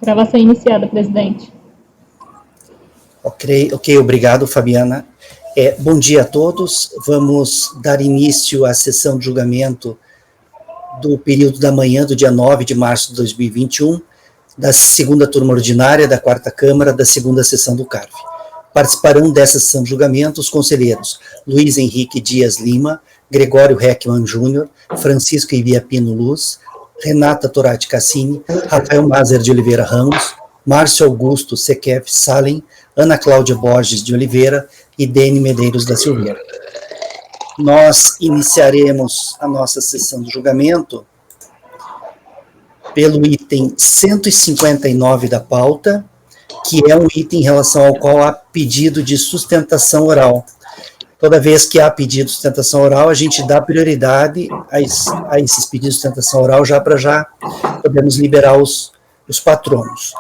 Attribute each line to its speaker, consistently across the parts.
Speaker 1: Gravação iniciada, presidente.
Speaker 2: Ok, obrigado, Fabiana. Bom dia a todos. Vamos dar início à sessão de julgamento do período da manhã do dia 9 de março de 2021, da segunda turma ordinária da quarta Câmara, da segunda sessão do CARF. Participarão dessa sessão de julgamento os conselheiros Luiz Henrique Dias Lima, Gregório Heckmann Júnior, Francisco Ivia Pino Luz, Renata Torati Cassini, Rafael Mazer de Oliveira Ramos, Márcio Augusto Sequef Salem, Ana Cláudia Borges de Oliveira e Dene Medeiros da Silveira. Nós iniciaremos a nossa sessão de julgamento pelo item 159 da pauta, que é um item em relação ao qual há pedido de sustentação oral. Toda vez que há pedido de sustentação oral, a gente dá prioridade a esses pedidos de sustentação oral já podemos liberar os patronos.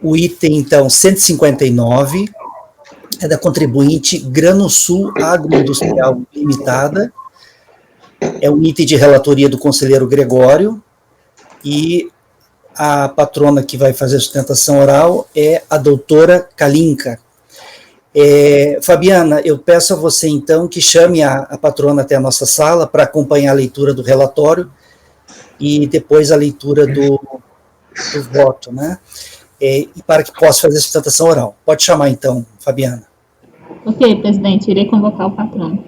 Speaker 2: O item, então, 159 é da contribuinte Granosul Agroindustrial Limitada, é um item de relatoria do conselheiro Gregório, e a patrona que vai fazer a sustentação oral é a doutora Kalinka. Fabiana, eu peço a você, então, que chame a patrona até a nossa sala para acompanhar a leitura do relatório e depois a leitura do voto, né? E para que possa fazer a sustentação oral. Pode chamar, então, Fabiana.
Speaker 1: Ok, presidente, irei convocar o patrono.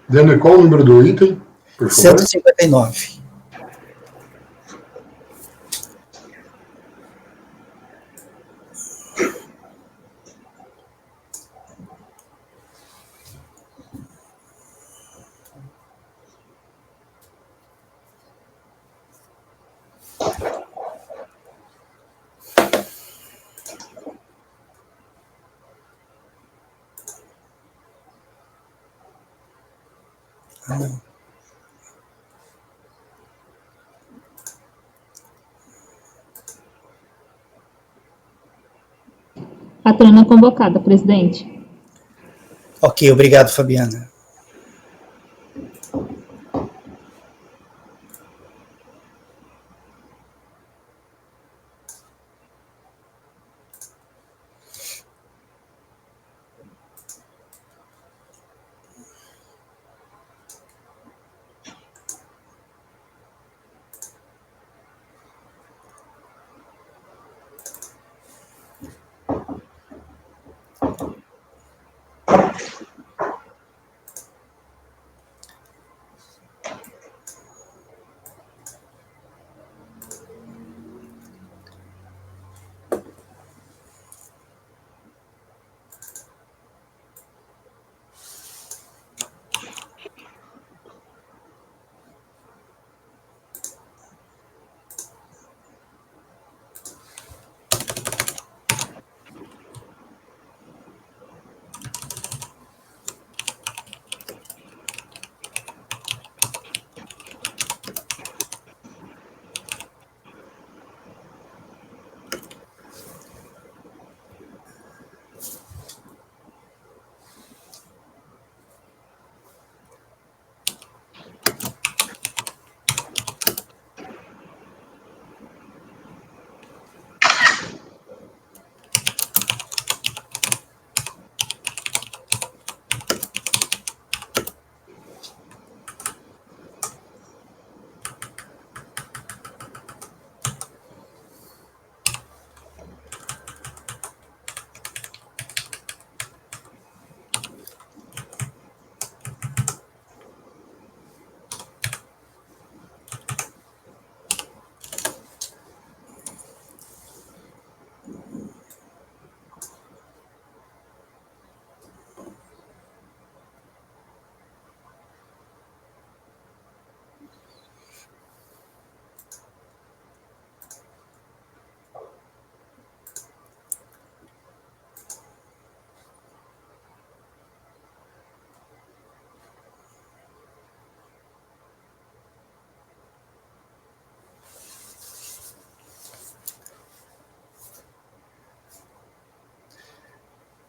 Speaker 3: Dando qual o número do item, por favor?
Speaker 2: 159. Não.
Speaker 1: Patrona convocada, presidente.
Speaker 2: Ok, obrigado, Fabiana.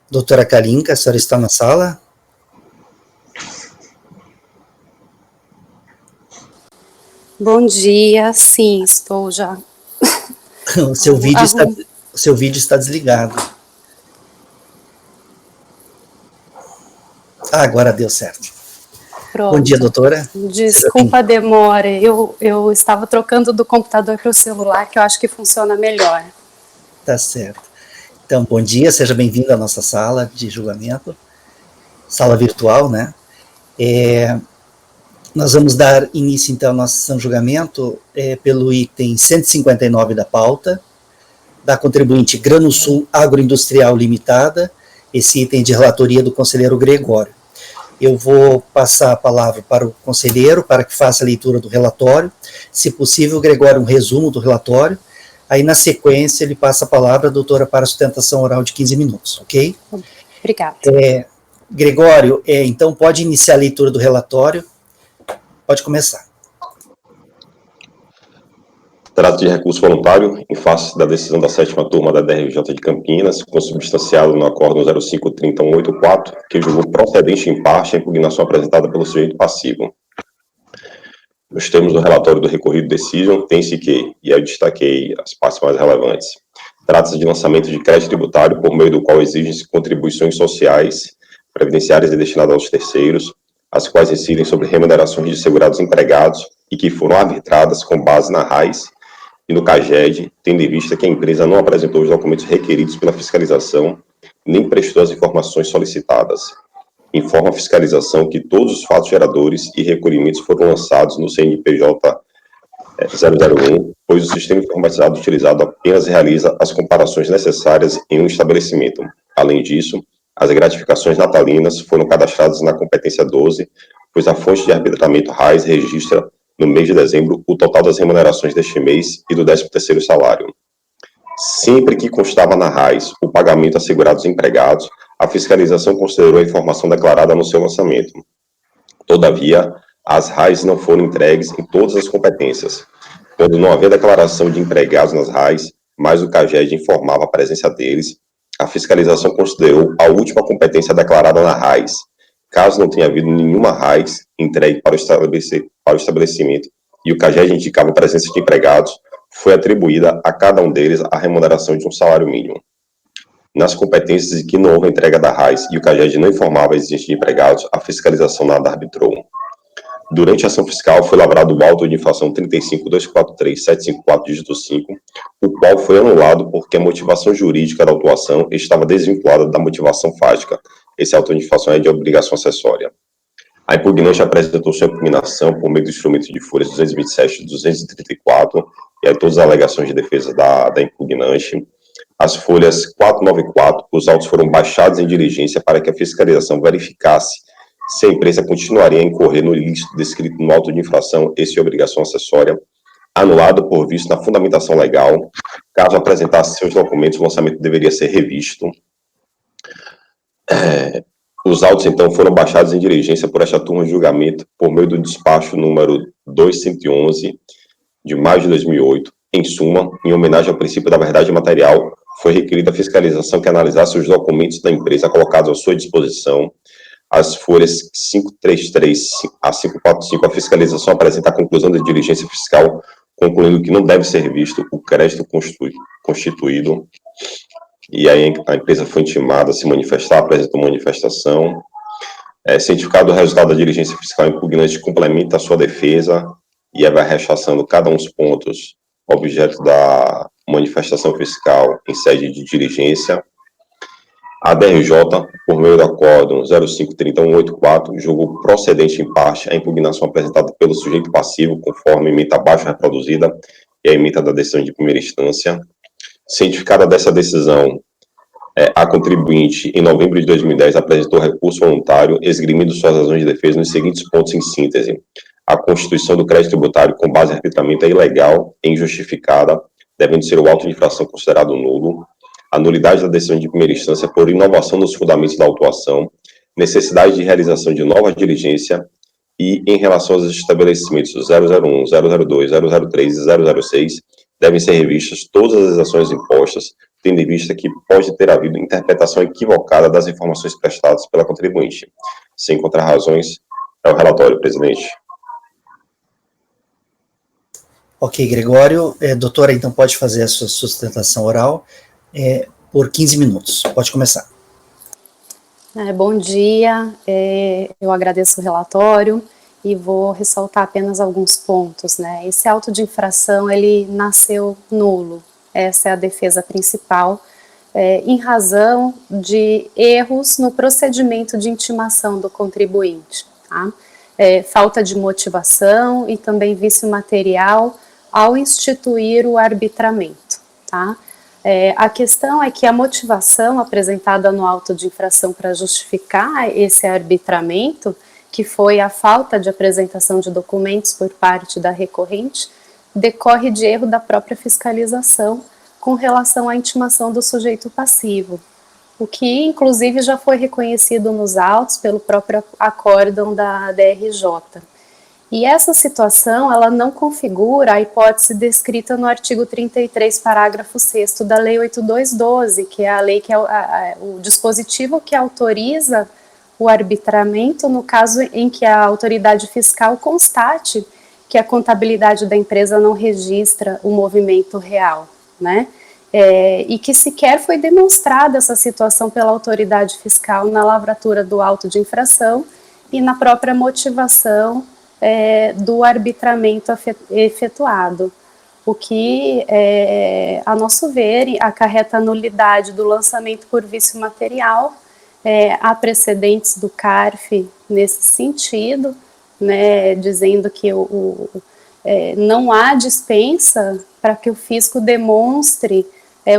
Speaker 2: Doutora Kalinka, a senhora está na sala?
Speaker 4: Bom dia, sim, estou já.
Speaker 2: O seu vídeo está desligado. Agora deu certo.
Speaker 4: Pronto.
Speaker 2: Bom dia, doutora.
Speaker 4: Desculpa a demora, eu estava trocando do computador para o celular, que eu acho que funciona melhor.
Speaker 2: Tá certo. Então, bom dia, seja bem-vindo à nossa sala de julgamento, sala virtual, né? Nós vamos dar início, então, à nossa sessão de julgamento pelo item 159 da pauta, da contribuinte Granosul Agroindustrial Limitada, esse item de relatoria do conselheiro Gregório. Eu vou passar a palavra para o conselheiro, para que faça a leitura do relatório. Se possível, Gregório, um resumo do relatório. Aí, na sequência, ele passa a palavra à doutora para a sustentação oral de 15 minutos, ok?
Speaker 4: Obrigada.
Speaker 2: Gregório, então pode iniciar a leitura do relatório. Pode começar.
Speaker 5: Trata de recurso voluntário em face da decisão da 7ª turma da DRJ de Campinas, consubstanciado no acórdão 05-30184, que julgou procedente em parte a impugnação apresentada pelo sujeito passivo. Nos termos do relatório do recorrido decision, tem-se que, e eu destaquei as partes mais relevantes, trata-se de lançamento de crédito tributário por meio do qual exigem-se contribuições sociais, previdenciárias e destinadas aos terceiros, as quais incidem sobre remunerações de segurados empregados e que foram arbitradas com base na RAIS e no CAGED, tendo em vista que a empresa não apresentou os documentos requeridos pela fiscalização, nem prestou as informações solicitadas. Informa a fiscalização que todos os fatos geradores e recolhimentos foram lançados no CNPJ 001, pois o sistema informatizado utilizado apenas realiza as comparações necessárias em um estabelecimento. Além disso, as gratificações natalinas foram cadastradas na competência 12, pois a fonte de arbitramento RAIS registra no mês de dezembro o total das remunerações deste mês e do 13º salário. Sempre que constava na RAIS o pagamento a segurados empregados, a fiscalização considerou a informação declarada no seu lançamento. Todavia, as RAIS não foram entregues em todas as competências. Quando não havia declaração de empregados nas RAIS, mas o CAGED informava a presença deles, a fiscalização considerou a última competência declarada na RAIS. Caso não tenha havido nenhuma RAIS entregue para o estabelecimento e o CAGED indicava a presença de empregados, foi atribuída a cada um deles a remuneração de um salário mínimo. Nas competências em que não houve entrega da RAIS e o CAGED não informava a existência de empregados, a fiscalização nada arbitrou. Durante a ação fiscal, foi lavrado o auto de infração 35.243.754, dígito 5, o qual foi anulado porque a motivação jurídica da autuação estava desvinculada da motivação fática. Esse auto de infração é de obrigação acessória. A impugnante apresentou sua impugnação por meio do instrumento de folhas 227 e 234, e aí todas as alegações de defesa da impugnante. As folhas 494, os autos foram baixados em diligência para que a fiscalização verificasse se a empresa continuaria a incorrer no ilícito descrito no auto de infração, esse é obrigação acessória, anulado por visto na fundamentação legal. Caso apresentasse seus documentos, o lançamento deveria ser revisto. Os autos, então, foram baixados em diligência por esta turma de julgamento por meio do despacho número 2111, de maio de 2008. Em suma, em homenagem ao princípio da verdade material, foi requerida a fiscalização que analisasse os documentos da empresa colocados à sua disposição. As folhas 533 a 545, a fiscalização apresenta a conclusão da diligência fiscal, concluindo que não deve ser visto o crédito constituído. E aí a empresa foi intimada a se manifestar, apresentou manifestação. Cientificado o resultado da diligência fiscal impugnante complementa a sua defesa e vai rechaçando cada um dos pontos objeto da manifestação fiscal em sede de diligência. A DRJ, por meio do acórdão 05-30184, julgou procedente em parte a impugnação apresentada pelo sujeito passivo, conforme a ementa abaixo reproduzida e a ementa da decisão de primeira instância. Cientificada dessa decisão, a contribuinte, em novembro de 2010, apresentou recurso voluntário, esgrimindo suas razões de defesa nos seguintes pontos em síntese. A constituição do crédito tributário com base em arbitramento é ilegal e injustificada, devendo ser o auto de infração considerado nulo. A nulidade da decisão de primeira instância por inovação nos fundamentos da autuação, necessidade de realização de nova diligência e, em relação aos estabelecimentos 001, 002, 003 e 006, devem ser revistas todas as ações impostas, tendo em vista que pode ter havido interpretação equivocada das informações prestadas pela contribuinte. Sem encontrar razões, é o relatório, presidente.
Speaker 2: Ok, Gregório. Doutora, então pode fazer a sua sustentação oral por 15 minutos. Pode começar.
Speaker 4: Bom dia, eu agradeço o relatório e vou ressaltar apenas alguns pontos, né? Esse auto de infração, ele nasceu nulo, essa é a defesa principal, em razão de erros no procedimento de intimação do contribuinte, tá? Falta de motivação e também vício material ao instituir o arbitramento, tá? A questão é que a motivação apresentada no auto de infração para justificar esse arbitramento, que foi a falta de apresentação de documentos por parte da recorrente, decorre de erro da própria fiscalização com relação à intimação do sujeito passivo, o que inclusive já foi reconhecido nos autos pelo próprio acórdão da DRJ. E essa situação, ela não configura a hipótese descrita no artigo 33, parágrafo 6º da Lei 8212, que é a lei que é o dispositivo que autoriza o arbitramento no caso em que a autoridade fiscal constate que a contabilidade da empresa não registra o movimento real, né? E que sequer foi demonstrada essa situação pela autoridade fiscal na lavratura do auto de infração e na própria motivação do arbitramento efetuado, o que, a nosso ver, acarreta a nulidade do lançamento por vício material. Há precedentes do CARF nesse sentido, né, dizendo que não há dispensa para que o fisco demonstre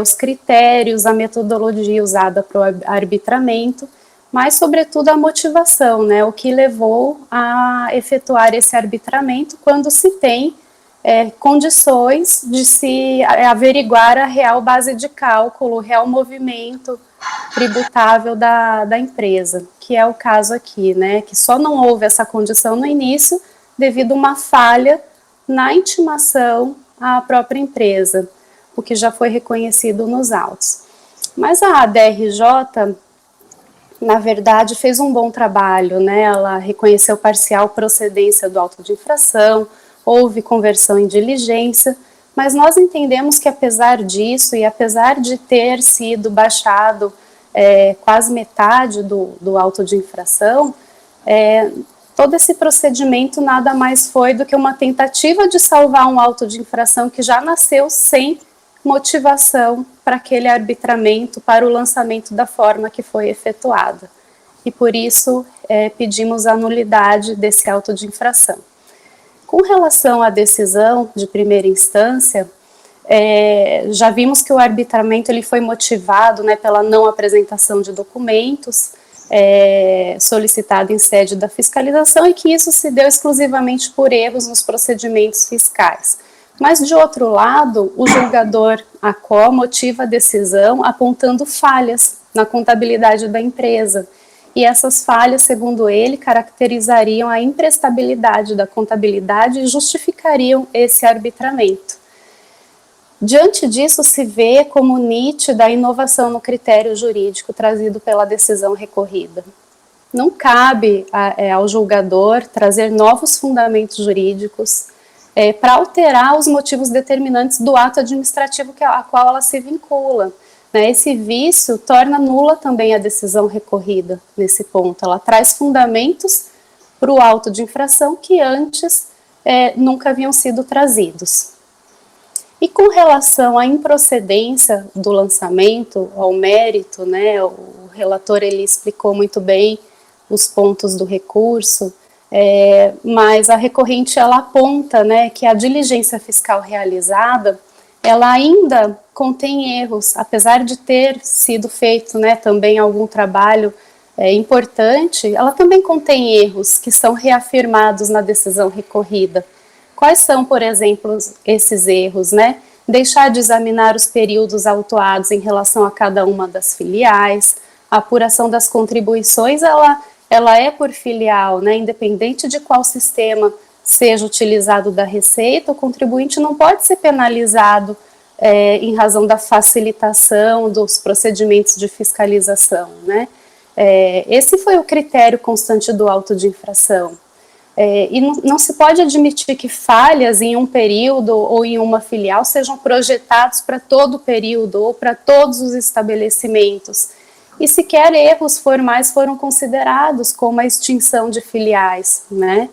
Speaker 4: os critérios, a metodologia usada para o arbitramento, mas, sobretudo, a motivação, né, o que levou a efetuar esse arbitramento quando se tem condições de se averiguar a real base de cálculo, o real movimento tributável da empresa, que é o caso aqui, né, que só não houve essa condição no início devido a uma falha na intimação à própria empresa, o que já foi reconhecido nos autos. Mas a DRJ, na verdade, fez um bom trabalho, né? Ela reconheceu parcial procedência do auto de infração, houve conversão em diligência, mas nós entendemos que, apesar disso, e apesar de ter sido baixado quase metade do auto de infração, todo esse procedimento nada mais foi do que uma tentativa de salvar um auto de infração que já nasceu sem motivação para aquele arbitramento, para o lançamento da forma que foi efetuada. E por isso pedimos a nulidade desse auto de infração. Com relação à decisão de primeira instância, já vimos que o arbitramento ele foi motivado, né, pela não apresentação de documentos solicitado em sede da fiscalização e que isso se deu exclusivamente por erros nos procedimentos fiscais. Mas, de outro lado, o julgador ACO motiva a decisão apontando falhas na contabilidade da empresa. E essas falhas, segundo ele, caracterizariam a imprestabilidade da contabilidade e justificariam esse arbitramento. Diante disso, se vê como nítida a inovação no critério jurídico trazido pela decisão recorrida. Não cabe ao julgador trazer novos fundamentos jurídicos para alterar os motivos determinantes do ato administrativo a qual ela se vincula. Né? Esse vício torna nula também a decisão recorrida nesse ponto. Ela traz fundamentos para o auto de infração que antes nunca haviam sido trazidos. E com relação à improcedência do lançamento, ao mérito, né, o relator ele explicou muito bem os pontos do recurso, mas a recorrente ela aponta, né, que a diligência fiscal realizada, ela ainda contém erros, apesar de ter sido feito, né, também algum trabalho importante, ela também contém erros que são reafirmados na decisão recorrida. Quais são, por exemplo, esses erros, né? Deixar de examinar os períodos autuados em relação a cada uma das filiais, a apuração das contribuições, ela é por filial, né? Independente de qual sistema seja utilizado da Receita, o contribuinte não pode ser penalizado em razão da facilitação dos procedimentos de fiscalização, né? Esse foi o critério constante do auto de infração. E não se pode admitir que falhas em um período ou em uma filial sejam projetados para todo o período ou para todos os estabelecimentos. E sequer erros formais foram considerados, como a extinção de filiais, né?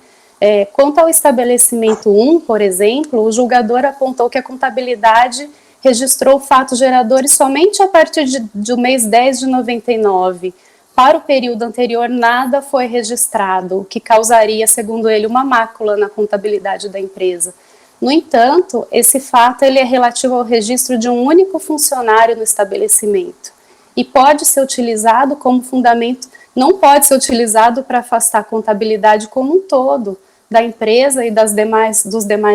Speaker 4: Quanto ao estabelecimento 1, por exemplo, o julgador apontou que a contabilidade registrou fatos geradores somente a partir do mês 10 de 99. Para o período anterior, nada foi registrado, o que causaria, segundo ele, uma mácula na contabilidade da empresa. No entanto, esse fato ele é relativo ao registro de um único funcionário no estabelecimento e pode ser utilizado como fundamento, não pode ser utilizado para afastar a contabilidade como um todo da empresa e dos demais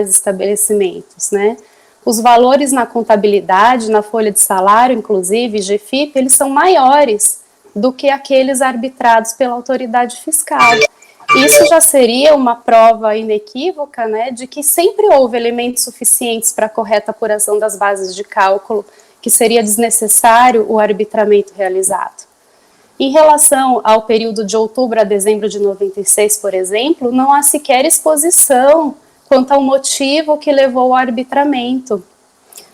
Speaker 4: estabelecimentos, né? Os valores na contabilidade, na folha de salário, inclusive, GFIP, eles são maiores do que aqueles arbitrados pela autoridade fiscal. Isso já seria uma prova inequívoca, né, de que sempre houve elementos suficientes para a correta apuração das bases de cálculo, que seria desnecessário o arbitramento realizado. Em relação ao período de outubro a dezembro de 96, por exemplo, não há sequer exposição quanto ao motivo que levou ao arbitramento.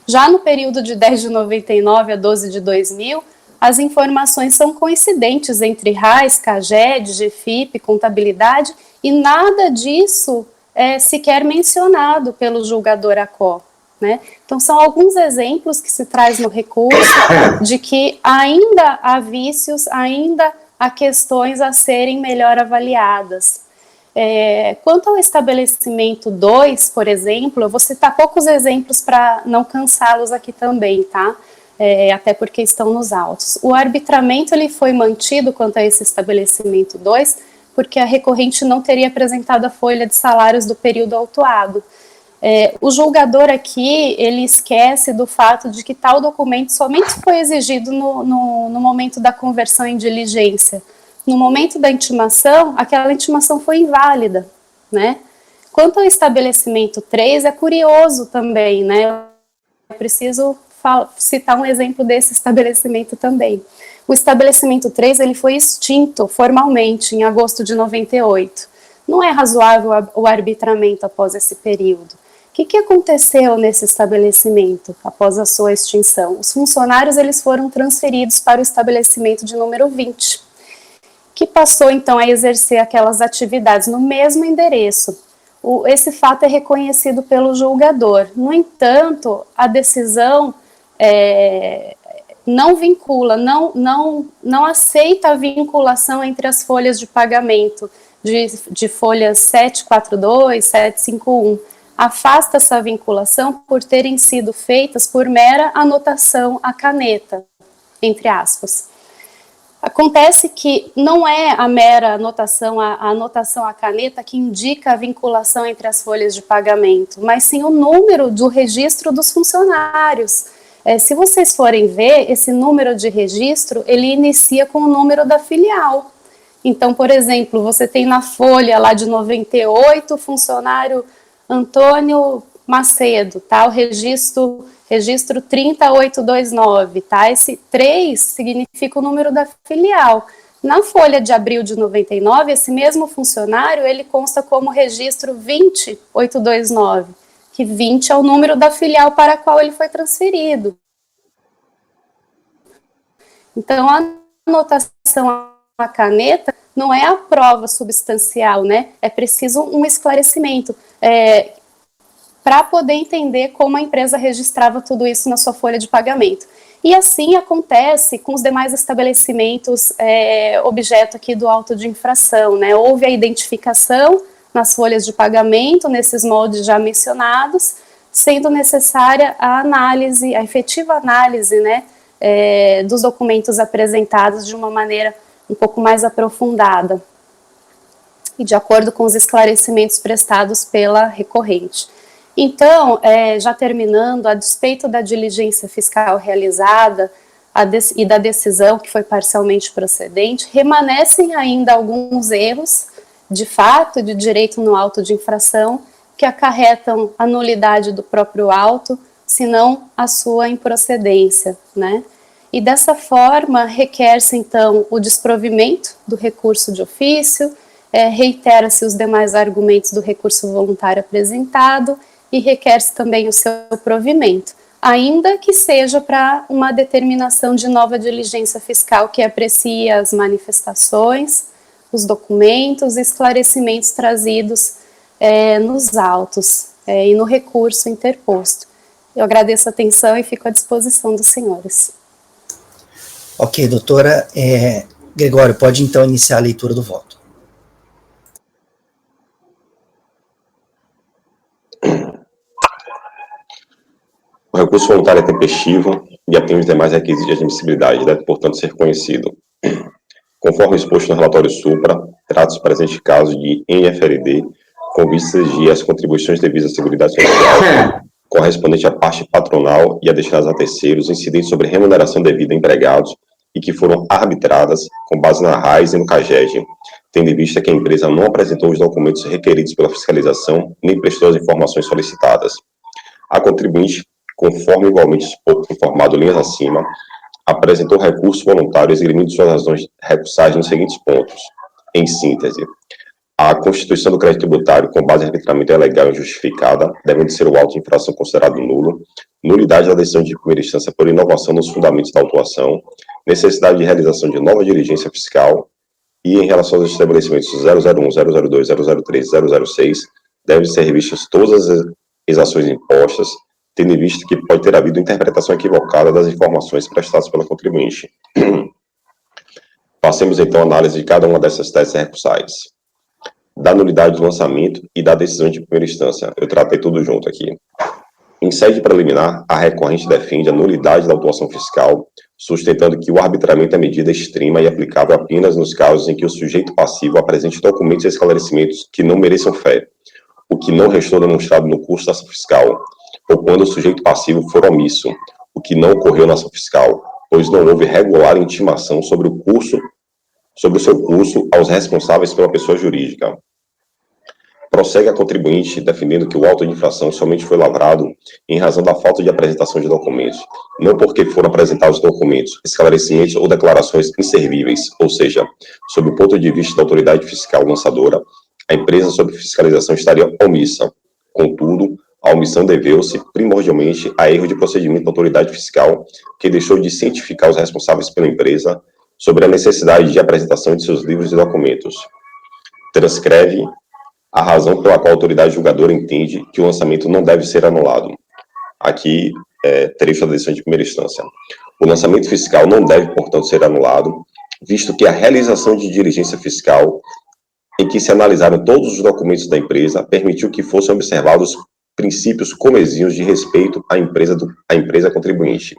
Speaker 4: Já no período de 10 de 99 a 12 de 2000, as informações são coincidentes entre RAIS, CAGED, GFIP, contabilidade, e nada disso é sequer mencionado pelo julgador ACO, né? Então, são alguns exemplos que se traz no recurso de que ainda há vícios, ainda há questões a serem melhor avaliadas. Quanto ao estabelecimento 2, por exemplo, eu vou citar poucos exemplos para não cansá-los aqui também, tá? Até porque estão nos autos. O arbitramento ele foi mantido quanto a esse estabelecimento 2, porque a recorrente não teria apresentado a folha de salários do período autuado. O julgador aqui, ele esquece do fato de que tal documento somente foi exigido no momento da conversão em diligência. No momento da intimação, aquela intimação foi inválida, né? Quanto ao estabelecimento 3, é curioso também, né? Eu preciso citar um exemplo desse estabelecimento também. O estabelecimento 3, ele foi extinto formalmente em agosto de 98. Não é razoável o arbitramento após esse período. O que aconteceu nesse estabelecimento após a sua extinção? Os funcionários eles foram transferidos para o estabelecimento de número 20, que passou então a exercer aquelas atividades no mesmo endereço. Esse fato é reconhecido pelo julgador. No entanto, a decisão não vincula, não aceita a vinculação entre as folhas de pagamento de folhas 742, 751. Afasta essa vinculação por terem sido feitas por mera anotação à caneta, entre aspas. Acontece que não é a mera anotação, a anotação à caneta que indica a vinculação entre as folhas de pagamento, mas sim o número do registro dos funcionários. Se vocês forem ver, esse número de registro, ele inicia com o número da filial. Então, por exemplo, você tem na folha lá de 98, funcionário Antônio Macedo, tá? O registro 30829, tá? Esse 3 significa o número da filial. Na folha de abril de 99, esse mesmo funcionário, ele consta como registro 20829, que 20 é o número da filial para a qual ele foi transferido. Então, a anotação à caneta não é a prova substancial, né? É preciso um esclarecimento para poder entender como a empresa registrava tudo isso na sua folha de pagamento. E assim acontece com os demais estabelecimentos objeto aqui do auto de infração, né? Houve a identificação nas folhas de pagamento, nesses moldes já mencionados, sendo necessária a análise, a efetiva análise, né, dos documentos apresentados de uma maneira um pouco mais aprofundada e de acordo com os esclarecimentos prestados pela recorrente. Então, já terminando, a despeito da diligência fiscal realizada e da decisão que foi parcialmente procedente, remanescem ainda alguns erros de fato de direito no auto de infração que acarretam a nulidade do próprio auto, se não a sua improcedência, né? E dessa forma requer-se então o desprovimento do recurso de ofício, reitera-se os demais argumentos do recurso voluntário apresentado e requer-se também o seu provimento, ainda que seja para uma determinação de nova diligência fiscal que aprecie as manifestações, os documentos e esclarecimentos trazidos nos autos e no recurso interposto. Eu agradeço a atenção e fico à disposição dos senhores.
Speaker 2: Ok, doutora. Gregório, pode então iniciar a leitura do voto.
Speaker 5: O recurso voluntário é tempestivo e atende os demais requisitos de admissibilidade, deve, portanto, ser conhecido. Conforme exposto no relatório supra, trata-se do presente caso de NFLD, com vistas de as contribuições devidas à Seguridade Social, correspondente à parte patronal e a destinadas a terceiros, incidentes sobre remuneração devida a empregados e que foram arbitradas com base na RAIS e no CAGED, tendo em vista que a empresa não apresentou os documentos requeridos pela fiscalização nem prestou as informações solicitadas. A contribuinte, conforme igualmente informado linhas acima, apresentou recurso voluntário esgrimindo suas razões recursais nos seguintes pontos. Em síntese, a constituição do crédito tributário com base em arbitramento é legal e justificada, devendo ser o auto de infração considerado nulo, nulidade da decisão de primeira instância por inovação nos fundamentos da autuação, necessidade de realização de nova diligência fiscal e, em relação aos estabelecimentos 001, 002, 003 e 006, devem ser revistas todas as exações impostas, tendo em vista que pode ter havido interpretação equivocada das informações prestadas pela contribuinte. Passemos então a análise de cada uma dessas teses recursais. Da nulidade do lançamento e da decisão de primeira instância. Eu tratei tudo junto aqui. Em sede preliminar, a recorrente defende a nulidade da autuação fiscal, sustentando que o arbitramento é medida extrema e aplicável apenas nos casos em que o sujeito passivo apresente documentos e esclarecimentos que não mereçam fé, o que não restou demonstrado no curso da ação fiscal, ou quando o sujeito passivo for omisso, o que não ocorreu na ação fiscal, pois não houve regular intimação sobre o seu curso aos responsáveis pela pessoa jurídica. Prossegue a contribuinte defendendo que o auto de infração somente foi lavrado em razão da falta de apresentação de documentos, não porque foram apresentados documentos, esclarecimentos ou declarações inservíveis, ou seja, sob o ponto de vista da autoridade fiscal lançadora, a empresa sob fiscalização estaria omissa. Contudo, a omissão deveu-se, primordialmente, a erro de procedimento da autoridade fiscal, que deixou de cientificar os responsáveis pela empresa sobre a necessidade de apresentação de seus livros e documentos. Transcreve a razão pela qual a autoridade julgadora entende que o lançamento não deve ser anulado. Aqui, trecho da decisão de primeira instância. O lançamento fiscal não deve, portanto, ser anulado, visto que a realização de diligência fiscal, em que se analisaram todos os documentos da empresa, permitiu que fossem observados princípios comezinhos de respeito à empresa contribuinte.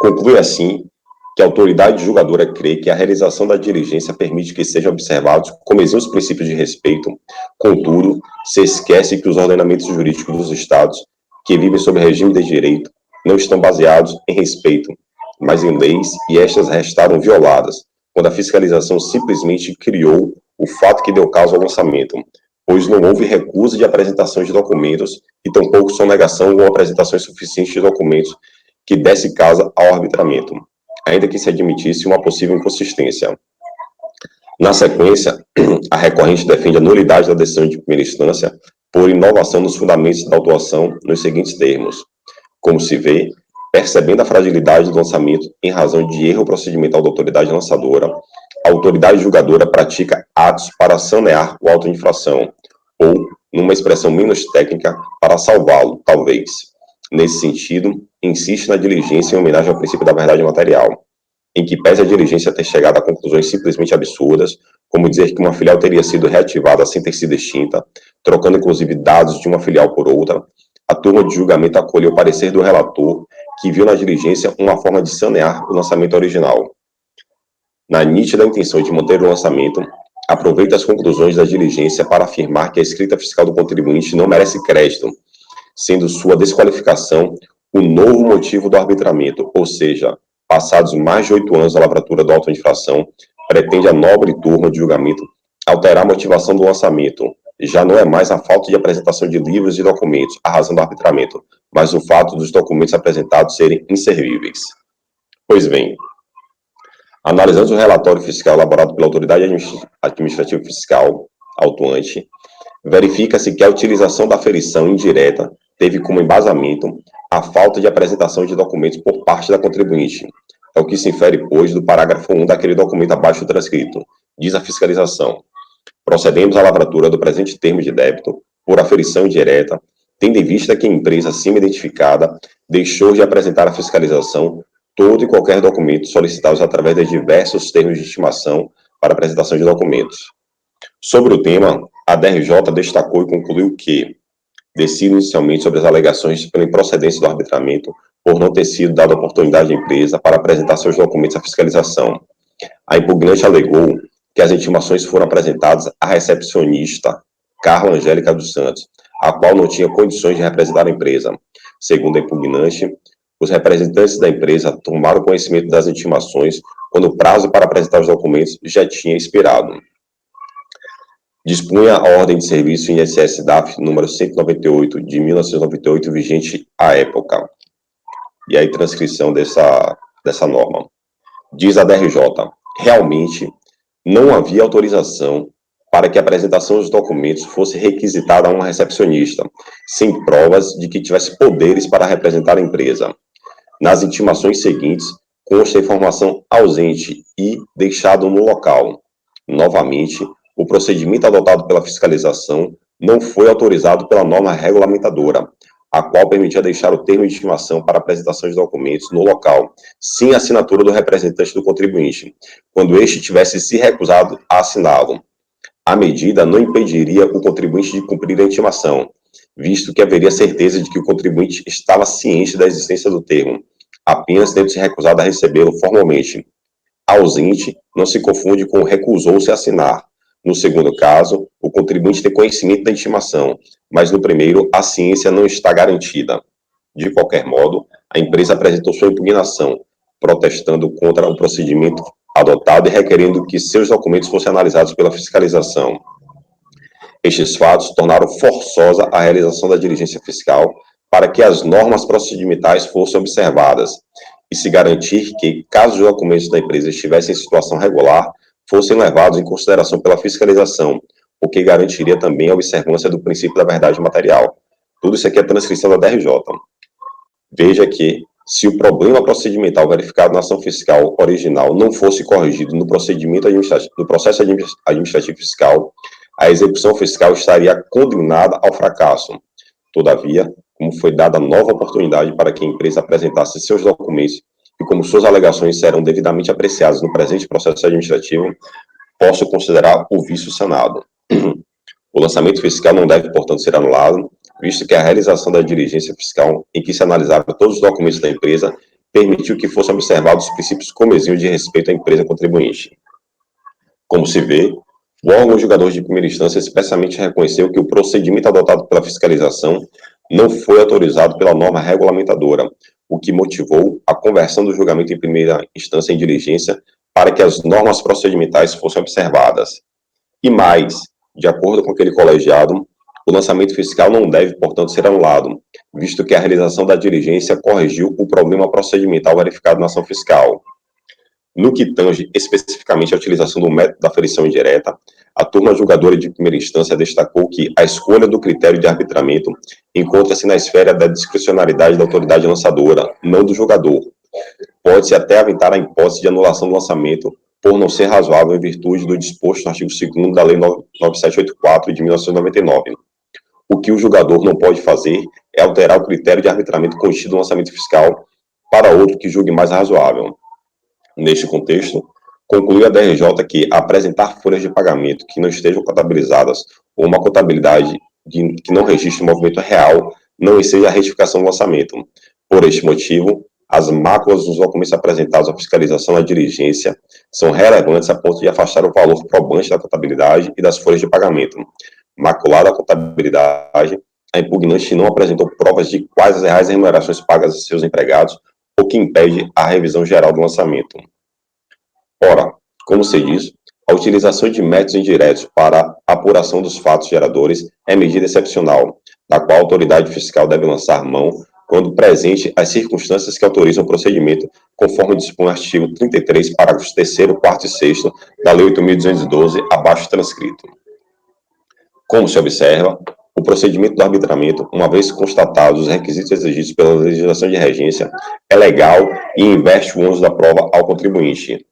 Speaker 5: Conclui assim que a autoridade julgadora crê que a realização da diligência permite que sejam observados comezinhos princípios de respeito, contudo, se esquece que os ordenamentos jurídicos dos estados que vivem sob regime de direito não estão baseados em respeito, mas em leis, e estas restaram violadas, quando a fiscalização simplesmente criou o fato que deu causa ao lançamento, pois não houve recusa de apresentação de documentos e tampouco sonegação ou apresentações suficientes de documentos que desse causa ao arbitramento, ainda que se admitisse uma possível inconsistência. Na sequência, a recorrente defende a nulidade da decisão de primeira instância por inovação nos fundamentos da autuação nos seguintes termos. Como se vê, percebendo a fragilidade do lançamento em razão de erro procedimental da autoridade lançadora, a autoridade julgadora pratica atos para sanear o auto de infração, ou, numa expressão menos técnica, para salvá-lo, talvez. Nesse sentido, insiste na diligência em homenagem ao princípio da verdade material, em que pese a diligência ter chegado a conclusões simplesmente absurdas, como dizer que uma filial teria sido reativada sem ter sido extinta, trocando inclusive dados de uma filial por outra, a turma de julgamento acolheu o parecer do relator, que viu na diligência uma forma de sanear o lançamento original. Na nítida intenção de manter o lançamento, aproveita as conclusões da diligência para afirmar que a escrita fiscal do contribuinte não merece crédito, sendo sua desqualificação o novo motivo do arbitramento, ou seja, passados mais de 8 anos da lavratura do auto de infração, pretende a nobre turma de julgamento alterar a motivação do lançamento. Já não é mais a falta de apresentação de livros e documentos a razão do arbitramento, mas o fato dos documentos apresentados serem inservíveis. Pois bem, Analisando o relatório fiscal elaborado pela Autoridade Administrativa Fiscal, autuante, verifica-se que a utilização da aferição indireta teve como embasamento a falta de apresentação de documentos por parte da contribuinte. É o que se infere, pois, do parágrafo 1 daquele documento abaixo transcrito. Diz a fiscalização: procedemos à lavratura do presente termo de débito por aferição indireta, tendo em vista que a empresa acima identificada deixou de apresentar à fiscalização todo e qualquer documento solicitados através de diversos termos de estimação para apresentação de documentos. Sobre o tema, a DRJ destacou e concluiu que decide inicialmente sobre as alegações pela improcedência do arbitramento por não ter sido dada oportunidade à empresa para apresentar seus documentos à fiscalização. A impugnante alegou que as intimações foram apresentadas à recepcionista Carla Angélica dos Santos, a qual não tinha condições de representar a empresa. Segundo a impugnante, os representantes da empresa tomaram conhecimento das intimações quando o prazo para apresentar os documentos já tinha expirado. Dispunha a ordem de serviço INSS-DAF número 198 de 1998, vigente à época. E aí, transcrição dessa norma. Diz a DRJ: realmente não havia autorização para que a apresentação dos documentos fosse requisitada a uma recepcionista, sem provas de que tivesse poderes para representar a empresa. Nas intimações seguintes, consta a informação ausente e deixado no local. Novamente, o procedimento adotado pela fiscalização não foi autorizado pela norma regulamentadora, a qual permitia deixar o termo de intimação para apresentação de documentos no local, sem assinatura do representante do contribuinte, quando este tivesse se recusado a assiná-lo. A medida não impediria o contribuinte de cumprir a intimação, visto que haveria certeza de que o contribuinte estava ciente da existência do termo, apenas tendo se recusado a recebê-lo formalmente. Ausente não se confunde com recusou-se a assinar. No segundo caso, o contribuinte tem conhecimento da intimação, mas no primeiro, a ciência não está garantida. De qualquer modo, a empresa apresentou sua impugnação, protestando contra o procedimento adotado e requerendo que seus documentos fossem analisados pela fiscalização. Estes fatos tornaram forçosa a realização da diligência fiscal para que as normas procedimentais fossem observadas e se garantir que, caso os documentos da empresa estivessem em situação regular, fossem levados em consideração pela fiscalização, o que garantiria também a observância do princípio da verdade material. Tudo isso aqui é transcrição da DRJ. Veja que, se o problema procedimental verificado na ação fiscal original não fosse corrigido no procedimento administrativo, no processo administrativo fiscal, a execução fiscal estaria condenada ao fracasso. Todavia, como foi dada nova oportunidade para que a empresa apresentasse seus documentos e como suas alegações serão devidamente apreciadas no presente processo administrativo, posso considerar o vício sanado. O lançamento fiscal não deve, portanto, ser anulado, visto que a realização da diligência fiscal, em que se analisaram todos os documentos da empresa, permitiu que fossem observados os princípios comezinhos de respeito à empresa contribuinte. Como se vê, o órgão julgador de primeira instância expressamente reconheceu que o procedimento adotado pela fiscalização não foi autorizado pela norma regulamentadora, o que motivou a conversão do julgamento em primeira instância em diligência para que as normas procedimentais fossem observadas. E mais, de acordo com aquele colegiado, o lançamento fiscal não deve, portanto, ser anulado, visto que a realização da diligência corrigiu o problema procedimental verificado na ação fiscal. No que tange especificamente a utilização do método da aferição indireta, a turma julgadora de primeira instância destacou que a escolha do critério de arbitramento encontra-se na esfera da discricionariedade da autoridade lançadora, não do julgador. Pode-se até aventar a hipótese de anulação do lançamento por não ser razoável em virtude do disposto no artigo 2º da Lei 9784 de 1999. O que o julgador não pode fazer é alterar o critério de arbitramento contido no lançamento fiscal para outro que julgue mais razoável. Neste contexto, conclui a DRJ que apresentar folhas de pagamento que não estejam contabilizadas ou uma contabilidade que não registre o movimento real não enseja a retificação do lançamento. Por este motivo, as máculas dos documentos apresentados à fiscalização na diligência são relevantes a ponto de afastar o valor probante da contabilidade e das folhas de pagamento. Maculada a contabilidade, a impugnante não apresentou provas de quais as reais remunerações pagas a seus empregados, o que impede a revisão geral do lançamento. Ora, como se diz, a utilização de métodos indiretos para apuração dos fatos geradores é medida excepcional, da qual a autoridade fiscal deve lançar mão quando presente as circunstâncias que autorizam o procedimento, conforme dispõe o artigo 33, parágrafos 3º, 4º e 6º da Lei 8.212, abaixo transcrito. Como se observa, o procedimento do arbitramento, uma vez constatados os requisitos exigidos pela legislação de regência, é legal e inverte o ônus da prova ao contribuinte.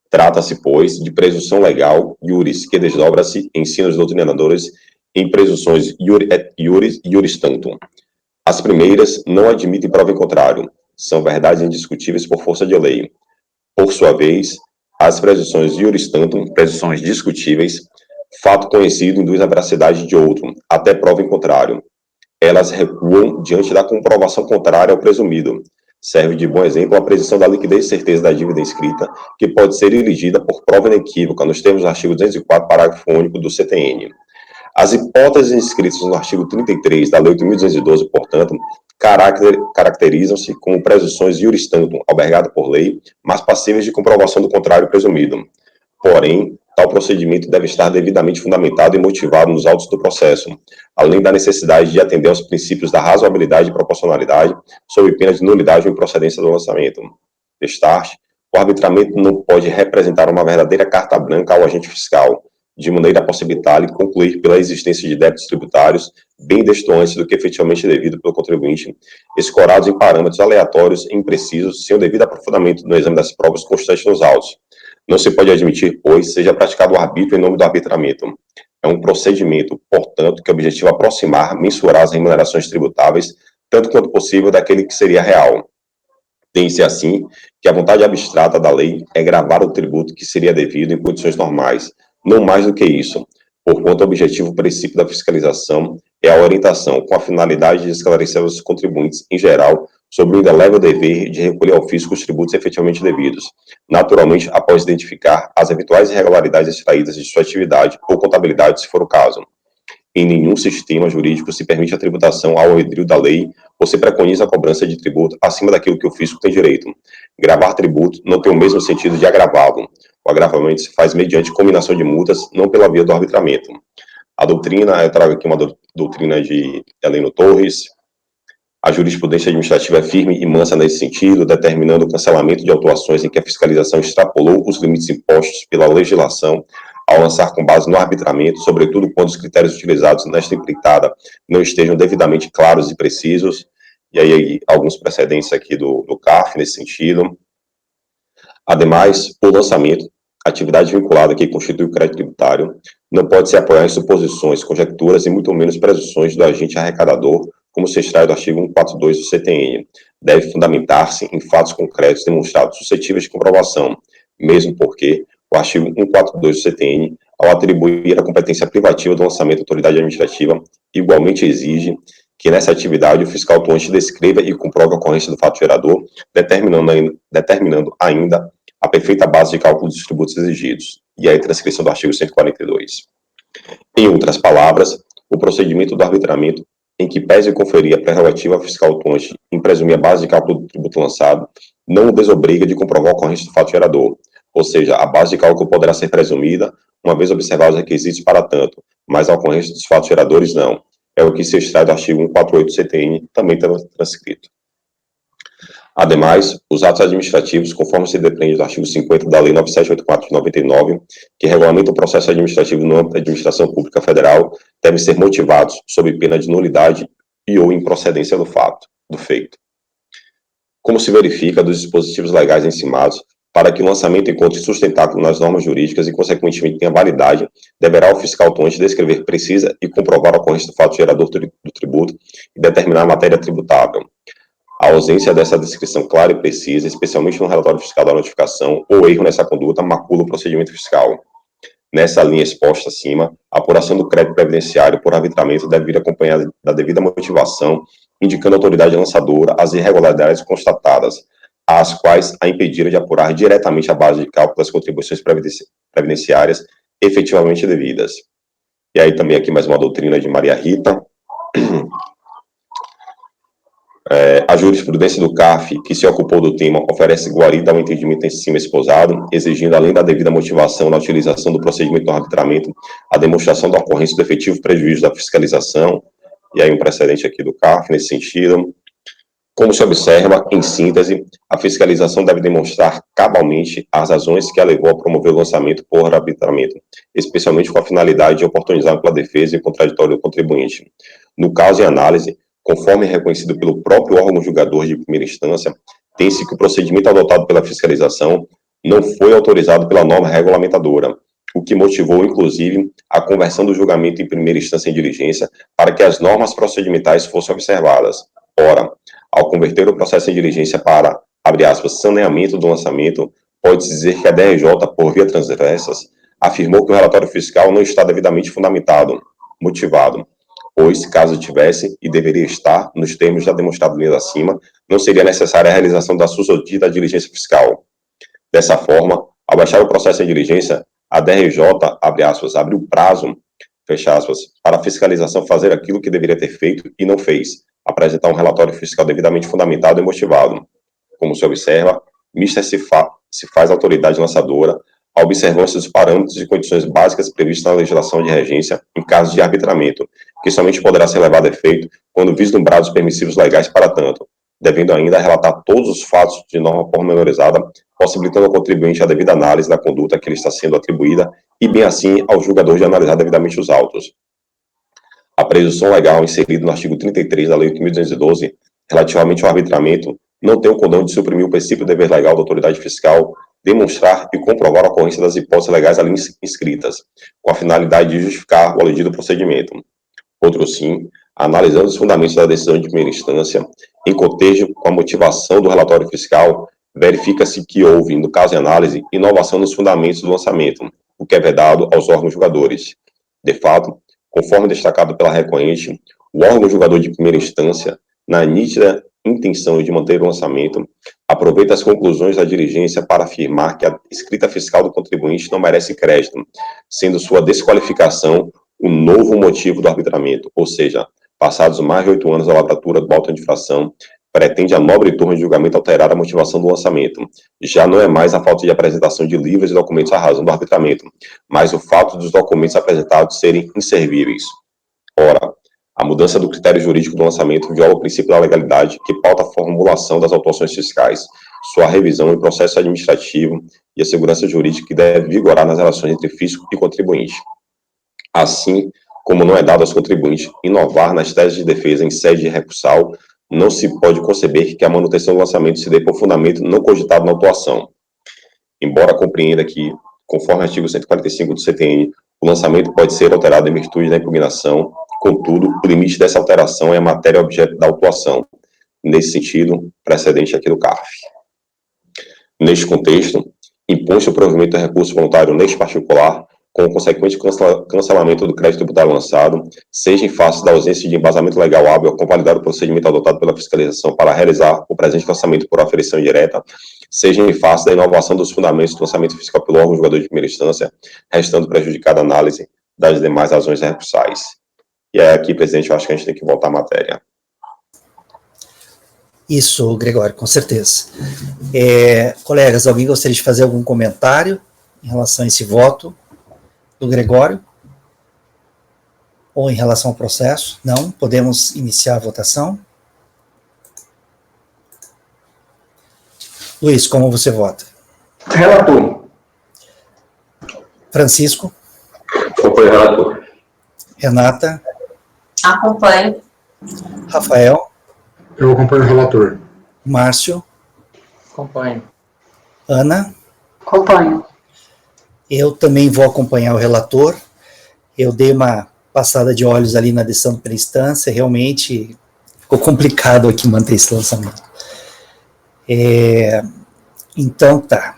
Speaker 5: Trata-se, pois, de presunção legal, iuris, que desdobra-se em ensinos doutrinadores em presunções iuris e iuris tantum. As primeiras não admitem prova em contrário, são verdades indiscutíveis por força de lei. Por sua vez, as presunções iuris tantum, presunções discutíveis, fato conhecido induz a veracidade de outro, até prova em contrário. Elas recuam diante da comprovação contrária ao presumido. Serve de bom exemplo a presunção da liquidez e certeza da dívida inscrita, que pode ser elegida por prova inequívoca nos termos do artigo 204, parágrafo único do CTN. As hipóteses inscritas no artigo 33 da Lei 8.212, portanto, caracterizam-se como presunções iuris tantum, albergadas por lei, mas passíveis de comprovação do contrário presumido. Porém, tal procedimento deve estar devidamente fundamentado e motivado nos autos do processo, além da necessidade de atender aos princípios da razoabilidade e proporcionalidade, sob pena de nulidade ou improcedência do lançamento. Destarte, o arbitramento não pode representar uma verdadeira carta branca ao agente fiscal, de maneira a possibilitar-lhe concluir pela existência de débitos tributários bem destoantes do que efetivamente devido pelo contribuinte, escorados em parâmetros aleatórios e imprecisos, sem o devido aprofundamento no exame das provas constantes nos autos. Não se pode admitir, pois, seja praticado o arbítrio em nome do arbitramento. É um procedimento, portanto, que objetiva aproximar, mensurar as remunerações tributáveis, tanto quanto possível, daquele que seria real. Tem-se, assim, que a vontade abstrata da lei é gravar o tributo que seria devido em condições normais, não mais do que isso, porquanto o objetivo princípio da fiscalização é a orientação, com a finalidade de esclarecer aos contribuintes, em geral, sobre o indelével dever de recolher ao fisco os tributos efetivamente devidos, naturalmente após identificar as eventuais irregularidades extraídas de sua atividade ou contabilidade, se for o caso. Em nenhum sistema jurídico se permite a tributação ao albedrio da lei ou se preconiza a cobrança de tributo acima daquilo que o fisco tem direito. Gravar tributo não tem o mesmo sentido de agravá-lo. O agravamento se faz mediante combinação de multas, não pela via do arbitramento. A doutrina, eu trago aqui uma doutrina de Heleno Torres. A jurisprudência administrativa é firme e mansa nesse sentido, determinando o cancelamento de autuações em que a fiscalização extrapolou os limites impostos pela legislação ao lançar com base no arbitramento, sobretudo quando os critérios utilizados nesta empreitada não estejam devidamente claros e precisos. E aí, alguns precedentes aqui do CARF nesse sentido. Ademais, o lançamento, atividade vinculada que constitui o crédito tributário, não pode se apoiar em suposições, conjecturas e muito menos presunções do agente arrecadador, como se extrai do artigo 142 do CTN. Deve fundamentar-se em fatos concretos demonstrados suscetíveis de comprovação, mesmo porque o artigo 142 do CTN, ao atribuir a competência privativa do lançamento à autoridade administrativa, igualmente exige que nessa atividade o fiscal atuante descreva e comprove a ocorrência do fato gerador, determinando ainda a perfeita base de cálculo dos tributos exigidos, e aí transcrição do artigo 142. Em outras palavras, o procedimento do arbitramento, em que pese conferir a prerrogativa ao fiscal atuante em presumir a base de cálculo do tributo lançado, não o desobriga de comprovar a ocorrência do fato gerador, ou seja, a base de cálculo poderá ser presumida, uma vez observados os requisitos para tanto, mas a ocorrência dos fatos geradores não. É o que se extrai do artigo 148 do CTN, também transcrito. Ademais, os atos administrativos, conforme se depende do artigo 50 da Lei 9784 de 99, que regulamenta o processo administrativo no âmbito da administração pública federal, devem ser motivados sob pena de nulidade e ou improcedência do feito. Como se verifica dos dispositivos legais encimados, para que o lançamento encontre sustentáculo nas normas jurídicas e, consequentemente, tenha validade, deverá o fiscal atuante descrever precisa e comprovar a ocorrência do fato gerador do tributo e determinar a matéria tributável. A ausência dessa descrição clara e precisa, especialmente no relatório fiscal da notificação, ou erro nessa conduta, macula o procedimento fiscal. Nessa linha exposta acima, a apuração do crédito previdenciário por arbitramento deve vir acompanhada da devida motivação, indicando à autoridade lançadora as irregularidades constatadas, às quais a impediram de apurar diretamente a base de cálculo das contribuições previdenciárias efetivamente devidas. E aí também aqui mais uma doutrina de Maria Rita. A jurisprudência do CARF, que se ocupou do tema, oferece guarida ao entendimento em cima esposado, exigindo, além da devida motivação na utilização do procedimento do arbitramento, a demonstração da ocorrência do efetivo prejuízo da fiscalização, e aí um precedente aqui do CARF nesse sentido. Como se observa, em síntese, a fiscalização deve demonstrar cabalmente as razões que a levou a promover o lançamento por arbitramento, especialmente com a finalidade de oportunizar ampla defesa e contraditório do contribuinte. No caso em análise, conforme reconhecido pelo próprio órgão julgador de primeira instância, tem-se que o procedimento adotado pela fiscalização não foi autorizado pela norma regulamentadora, o que motivou, inclusive, a conversão do julgamento em primeira instância em diligência para que as normas procedimentais fossem observadas. Ora, ao converter o processo em diligência para, abre aspas, saneamento do lançamento, pode-se dizer que a DRJ, por via transversas, afirmou que o relatório fiscal não está devidamente fundamentado, motivado, pois, caso tivesse, e deveria estar, nos termos já demonstrados acima, não seria necessária a realização da susodita diligência fiscal. Dessa forma, ao baixar o processo em diligência, a DRJ, abre aspas, abriu prazo, fecha aspas, para a fiscalização fazer aquilo que deveria ter feito e não fez, apresentar um relatório fiscal devidamente fundamentado e motivado. Como se observa, mista se faz autoridade lançadora a observância dos parâmetros e condições básicas previstas na legislação de regência em caso de arbitramento, que somente poderá ser levado a efeito quando vislumbrados permissivos legais para tanto, devendo ainda relatar todos os fatos de norma pormenorizada, possibilitando ao contribuinte a devida análise da conduta que lhe está sendo atribuída e, bem assim, ao julgador de analisar devidamente os autos. A presunção legal inserida no artigo 33 da Lei 8.212, relativamente ao arbitramento, não tem o condão de suprimir o princípio do dever legal da autoridade fiscal, demonstrar e comprovar a ocorrência das hipóteses legais ali inscritas, com a finalidade de justificar o aludido procedimento. Outro sim, analisando os fundamentos da decisão de primeira instância, em cotejo com a motivação do relatório fiscal, verifica-se que houve, no caso de análise, inovação nos fundamentos do lançamento, o que é vedado aos órgãos julgadores. De fato, conforme destacado pela recorrente, o órgão julgador de primeira instância, na nítida intenção de manter o lançamento, aproveita as conclusões da diligência para afirmar que a escrita fiscal do contribuinte não merece crédito, sendo sua desqualificação o novo motivo do arbitramento, ou seja, passados mais de 8 anos da lavratura do auto de infração, pretende a nobre turma de julgamento alterar a motivação do lançamento. Já não é mais a falta de apresentação de livros e documentos à razão do arbitramento, mas o fato dos documentos apresentados serem inservíveis. Ora, a mudança do critério jurídico do lançamento viola o princípio da legalidade que pauta a formulação das autuações fiscais, sua revisão em processo administrativo e a segurança jurídica que deve vigorar nas relações entre fisco e contribuinte. Assim, como não é dado aos contribuintes inovar nas teses de defesa em sede de recursal, não se pode conceber que a manutenção do lançamento se dê por fundamento não cogitado na autuação. Embora compreenda que, conforme o artigo 145 do CTN, o lançamento pode ser alterado em virtude da impugnação, contudo, o limite dessa alteração é a matéria objeto da autuação, nesse sentido, precedente aqui do CARF. Neste contexto, impõe-se o provimento do recurso voluntário neste particular, com o consequente cancelamento do crédito tributário lançado, seja em face da ausência de embasamento legal hábil a convalidar o procedimento adotado pela fiscalização para realizar o presente lançamento por aferição indireta, seja em face da inovação dos fundamentos do lançamento fiscal pelo órgão julgador de primeira instância, restando prejudicada a análise das demais razões recursais. E é aqui, presidente, eu acho que a gente tem que voltar à matéria.
Speaker 2: Isso, Gregório, com certeza. Colegas, alguém gostaria de fazer algum comentário em relação a esse voto do Gregório? Ou em relação ao processo? Não? Podemos iniciar a votação? Luiz, como você vota?
Speaker 6: Relator.
Speaker 2: Francisco?
Speaker 6: Acompanho o relator.
Speaker 2: Renata?
Speaker 7: Acompanho.
Speaker 2: Rafael?
Speaker 3: Eu acompanho o relator.
Speaker 2: Márcio?
Speaker 8: Acompanho.
Speaker 2: Ana?
Speaker 7: Acompanho.
Speaker 2: Eu também vou acompanhar o relator. Eu dei uma passada de olhos ali na decisão de primeira instância, realmente ficou complicado aqui manter esse lançamento. Então, tá.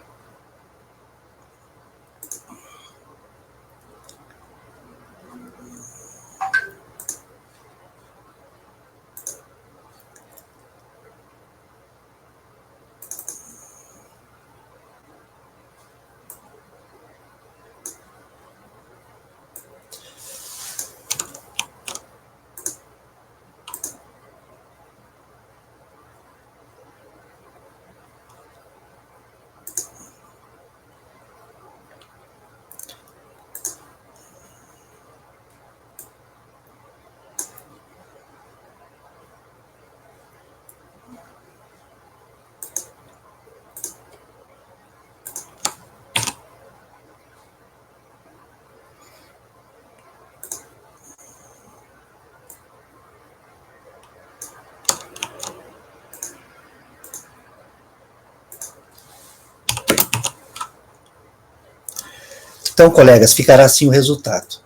Speaker 2: Então, colegas, ficará assim o resultado.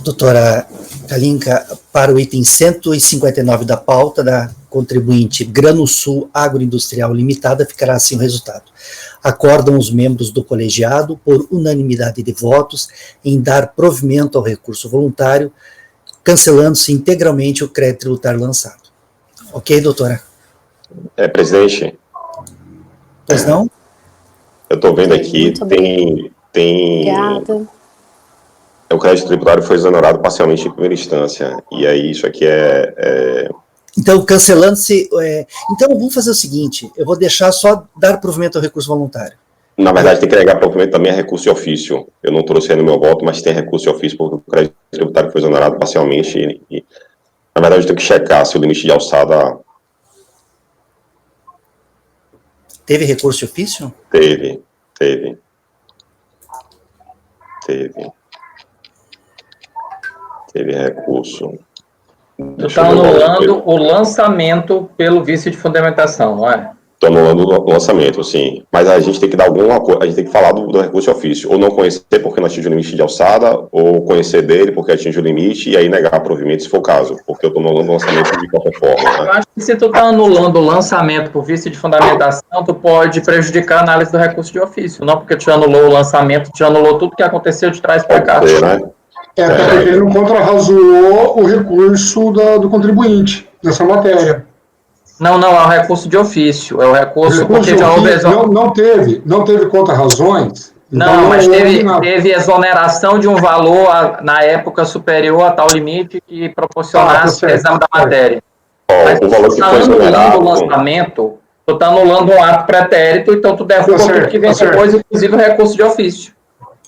Speaker 2: Doutora Kalinka, para o item 159 da pauta da contribuinte Granusul Agroindustrial Limitada, ficará assim o resultado. Acordam os membros do colegiado, por unanimidade de votos, em dar provimento ao recurso voluntário, cancelando-se integralmente o crédito tributário lançado. Ok, doutora?
Speaker 5: Presidente,
Speaker 2: Pois não?
Speaker 5: eu estou vendo
Speaker 4: Ok,
Speaker 5: aqui,
Speaker 4: muito
Speaker 5: tem
Speaker 4: Obrigada.
Speaker 5: o crédito tributário foi exonerado parcialmente em primeira instância, e aí isso aqui
Speaker 2: Então, cancelando-se... então, vamos fazer o seguinte, eu vou deixar só dar provimento ao recurso voluntário.
Speaker 5: na verdade, tem que agregar provimento também a recurso de ofício. Eu não trouxe aí no meu voto, mas tem recurso de ofício, porque o crédito tributário foi exonerado parcialmente, e na verdade, eu tenho que checar se o limite de alçada
Speaker 2: Teve recurso de ofício?
Speaker 5: teve. Teve recurso.
Speaker 8: Tu está anulando o lançamento pelo vício de fundamentação, não é?
Speaker 5: Estou anulando o lançamento, sim. Mas a gente tem que dar alguma coisa, a gente tem que falar do recurso de ofício. Ou não conhecer porque não atinge o limite de alçada, ou conhecer dele porque atinge o limite, e aí negar provimento se for o caso. Porque eu estou anulando o lançamento de qualquer forma.
Speaker 8: Eu
Speaker 5: Né?
Speaker 8: acho que se tu está anulando o lançamento por vício de fundamentação, tu pode prejudicar a análise do recurso de ofício. Não porque tu anulou o lançamento, tu anulou tudo que aconteceu de trás para cá.
Speaker 5: Pode ser, né?
Speaker 3: Até porque ele não contrarrazoou o recurso do contribuinte nessa matéria.
Speaker 8: Não, é o recurso de ofício. É o recurso porque já houve
Speaker 3: não teve contra-razões.
Speaker 8: Não, mas teve exoneração de um valor na época superior a tal limite que proporcionasse o exame da matéria. Mas
Speaker 5: o valor
Speaker 8: tu
Speaker 5: que
Speaker 8: está
Speaker 5: foi
Speaker 8: anulando
Speaker 5: exonerado.
Speaker 8: o lançamento, tu está anulando um ato pretérito, então tu derruba tudo que vem depois, inclusive o recurso de ofício.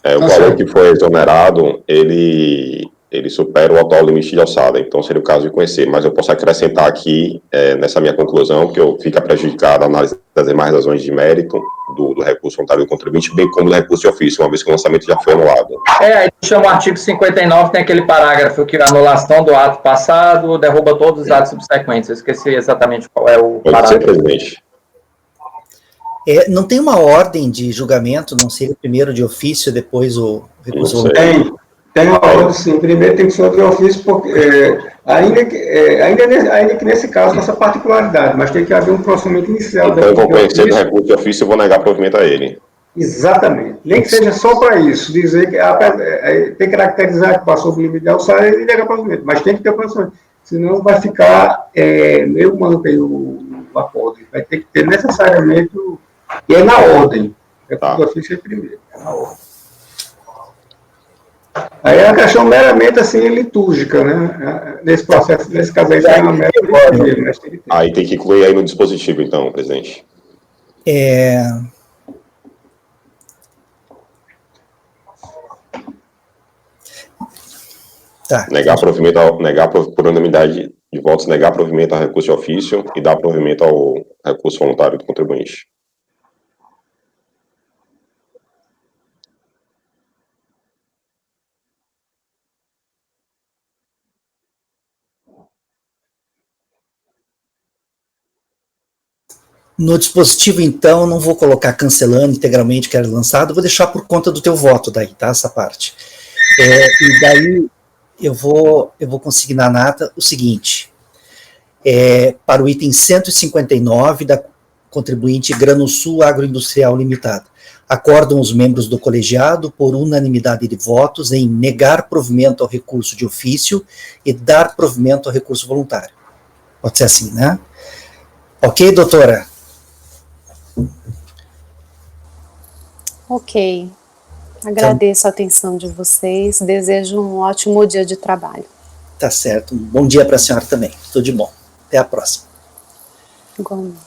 Speaker 5: O valor que foi exonerado, ele supera o atual limite de alçada, então seria o caso de conhecer, mas eu posso acrescentar aqui, nessa minha conclusão, que eu fica prejudicada a análise das demais razões de mérito do recurso voluntário do contribuinte, bem como do recurso de ofício, uma vez que o lançamento já foi anulado.
Speaker 8: Aí chama o artigo 59, tem aquele parágrafo que a anulação do ato passado derruba todos os atos subsequentes. Eu esqueci exatamente qual é o
Speaker 5: Pode
Speaker 8: parágrafo.
Speaker 5: ser, presidente.
Speaker 2: Não tem uma ordem de julgamento, não seria primeiro de ofício, depois o recurso voluntário?
Speaker 9: Tem uma ordem, sim. Primeiro tem que ser de ofício, porque, ainda que nesse caso, com essa particularidade, mas tem que haver um procedimento inicial.
Speaker 5: Então eu vou conhecer do recurso de ofício e vou negar provimento a ele.
Speaker 9: Exatamente. Nem que seja só para isso, dizer que tem que caracterizar que passou do limite de alçada e negar provimento, mas tem que ter procedimento, senão vai ficar meio manco aí o acordo. Vai ter que ter necessariamente, e é na ordem. Recurso de ofício é primeiro, é na ordem. Aí é uma questão meramente assim, litúrgica, né? Nesse processo, nesse caso aí, é uma mera litúrgica, mas tem que ter.
Speaker 5: Aí tem que incluir aí no dispositivo, então, presidente.
Speaker 2: Tá.
Speaker 5: Negar por unanimidade de votos, negar provimento ao recurso de ofício e dar provimento ao recurso voluntário do contribuinte.
Speaker 2: No dispositivo, então, não vou colocar cancelando integralmente o que era lançado, vou deixar por conta do teu voto daí, tá? Essa parte. E daí eu vou consignar na ata o seguinte, para o item 159 da contribuinte Granusul Agroindustrial Limitada. Acordam os membros do colegiado, por unanimidade de votos, em negar provimento ao recurso de ofício e dar provimento ao recurso voluntário. Pode ser assim, né? Ok, doutora?
Speaker 4: Ok. Agradeço a atenção de vocês, desejo um ótimo dia de trabalho.
Speaker 2: Tá certo. Um bom dia para a senhora também. Tudo de bom. Até a próxima.
Speaker 4: Igualmente.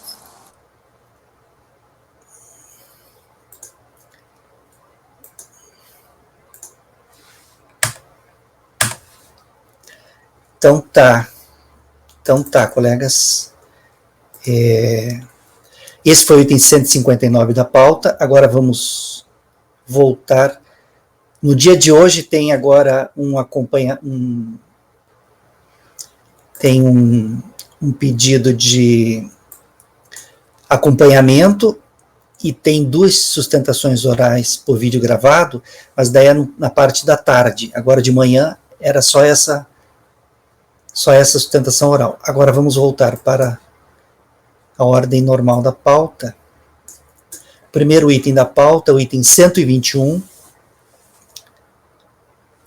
Speaker 4: Então tá, colegas. Esse foi o item 159 da pauta. Agora vamos voltar. No dia de hoje tem agora tem um pedido de
Speaker 2: acompanhamento, e tem 2 sustentações orais por vídeo gravado, mas daí é na parte da tarde. Agora de manhã era só essa sustentação oral. Agora vamos voltar para a ordem normal da pauta. O primeiro item da pauta, o item 121.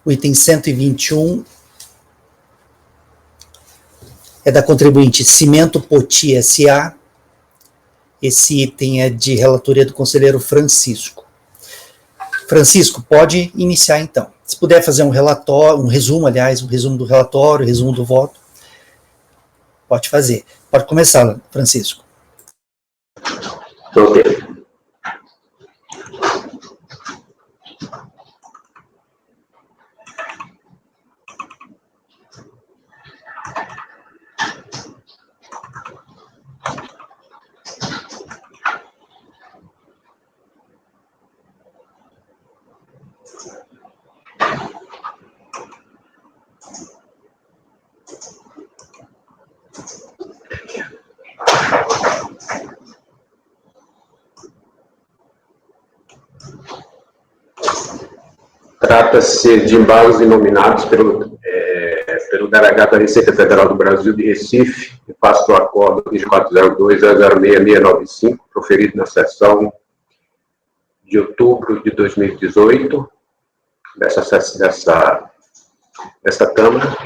Speaker 2: O item 121 é da contribuinte Cimento Poti S.A. Esse item é de relatoria do conselheiro Francisco. Francisco, pode iniciar então. Se puder fazer um relatório, um resumo do relatório, resumo do voto, pode fazer. Pode começar, Francisco.
Speaker 6: Ok. Trata-se de embargos inominados pelo delegado da Receita Federal do Brasil de Recife, em face do acordo 2402-006-695, proferido na sessão de outubro de 2018, dessa Câmara,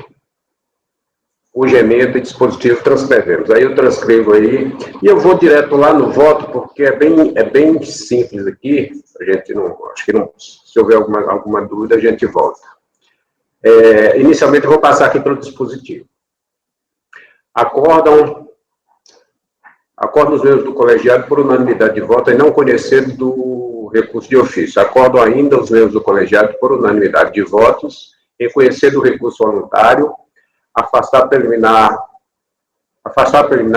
Speaker 6: cuja emenda e dispositivo transcrevemos. Aí eu transcrevo aí, e eu vou direto lá no voto, porque é bem simples aqui, a gente acho que não, se houver alguma dúvida, a gente volta. Inicialmente eu vou passar aqui pelo dispositivo. Acordam os membros do colegiado por unanimidade de voto em não conhecer do recurso de ofício. Acordam ainda os membros do colegiado por unanimidade de votos em conhecer do recurso voluntário, afastar preliminar,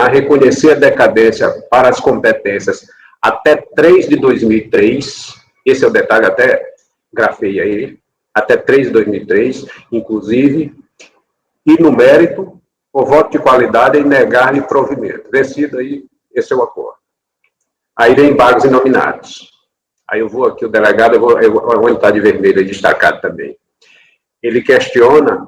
Speaker 6: reconhecer a decadência para as competências até 3 de 2003, esse é o detalhe, até grafei aí, até 3 de 2003, inclusive, e no mérito, o voto de qualidade em negar-lhe provimento. Vencido aí, esse é o acordo. Aí vem embargos inominados. Aí eu vou aqui, o delegado, eu vou entrar de vermelho aí, destacado também. Ele questiona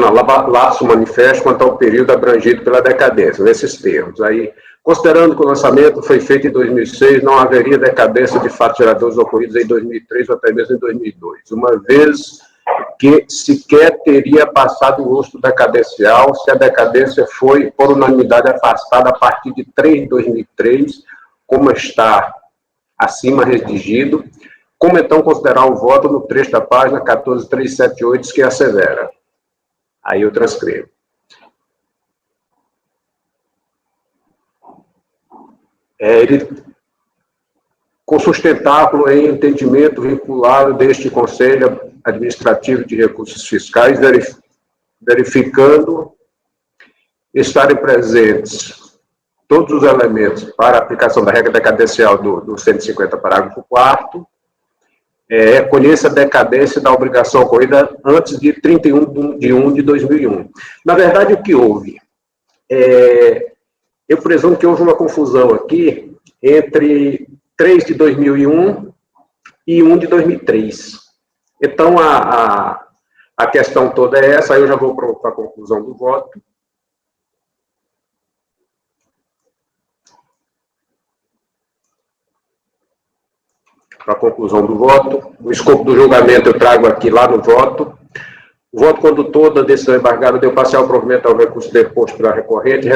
Speaker 6: lapso manifesto quanto ao período abrangido pela decadência, nesses termos. Aí, considerando que o lançamento foi feito em 2006, não haveria decadência de fatos geradores ocorridos em 2003 ou até mesmo em 2002, uma vez que sequer teria passado o rosto decadencial se a decadência foi, por unanimidade, afastada a partir de 3 de 2003, como está acima redigido. Como então considerar o voto no trecho da página 14378, que assevera? Aí eu transcrevo. Com sustentáculo em entendimento vinculado deste Conselho Administrativo de Recursos Fiscais, verificando estarem presentes todos os elementos para a aplicação da regra decadencial do 150, parágrafo 4º, conheça a decadência da obrigação ocorrida antes de 31 de 1 de 2001. Na verdade, o que houve? Eu presumo que houve uma confusão aqui entre 3 de 2001 e 1 de 2003. Então, a questão toda é essa, aí eu já vou para a conclusão do voto. Para a conclusão do voto. O escopo do julgamento eu trago aqui lá no voto. O voto condutor da decisão embargada deu parcial provimento ao recurso deposto pela recorrente,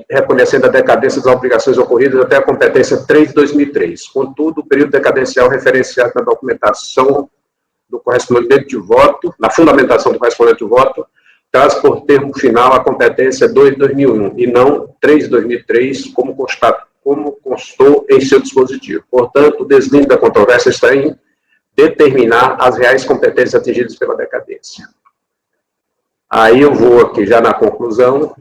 Speaker 6: reconhecendo a decadência das obrigações ocorridas até a competência 3 de 2003. Contudo, o período decadencial referenciado na documentação do correspondente de voto, na fundamentação do correspondente de voto, traz por termo final a competência 2 de 2001, e não 3 de 2003, como constou em seu dispositivo. Portanto, o deslinde da controvérsia está em determinar as reais competências atingidas pela decadência. Aí eu vou aqui já na conclusão.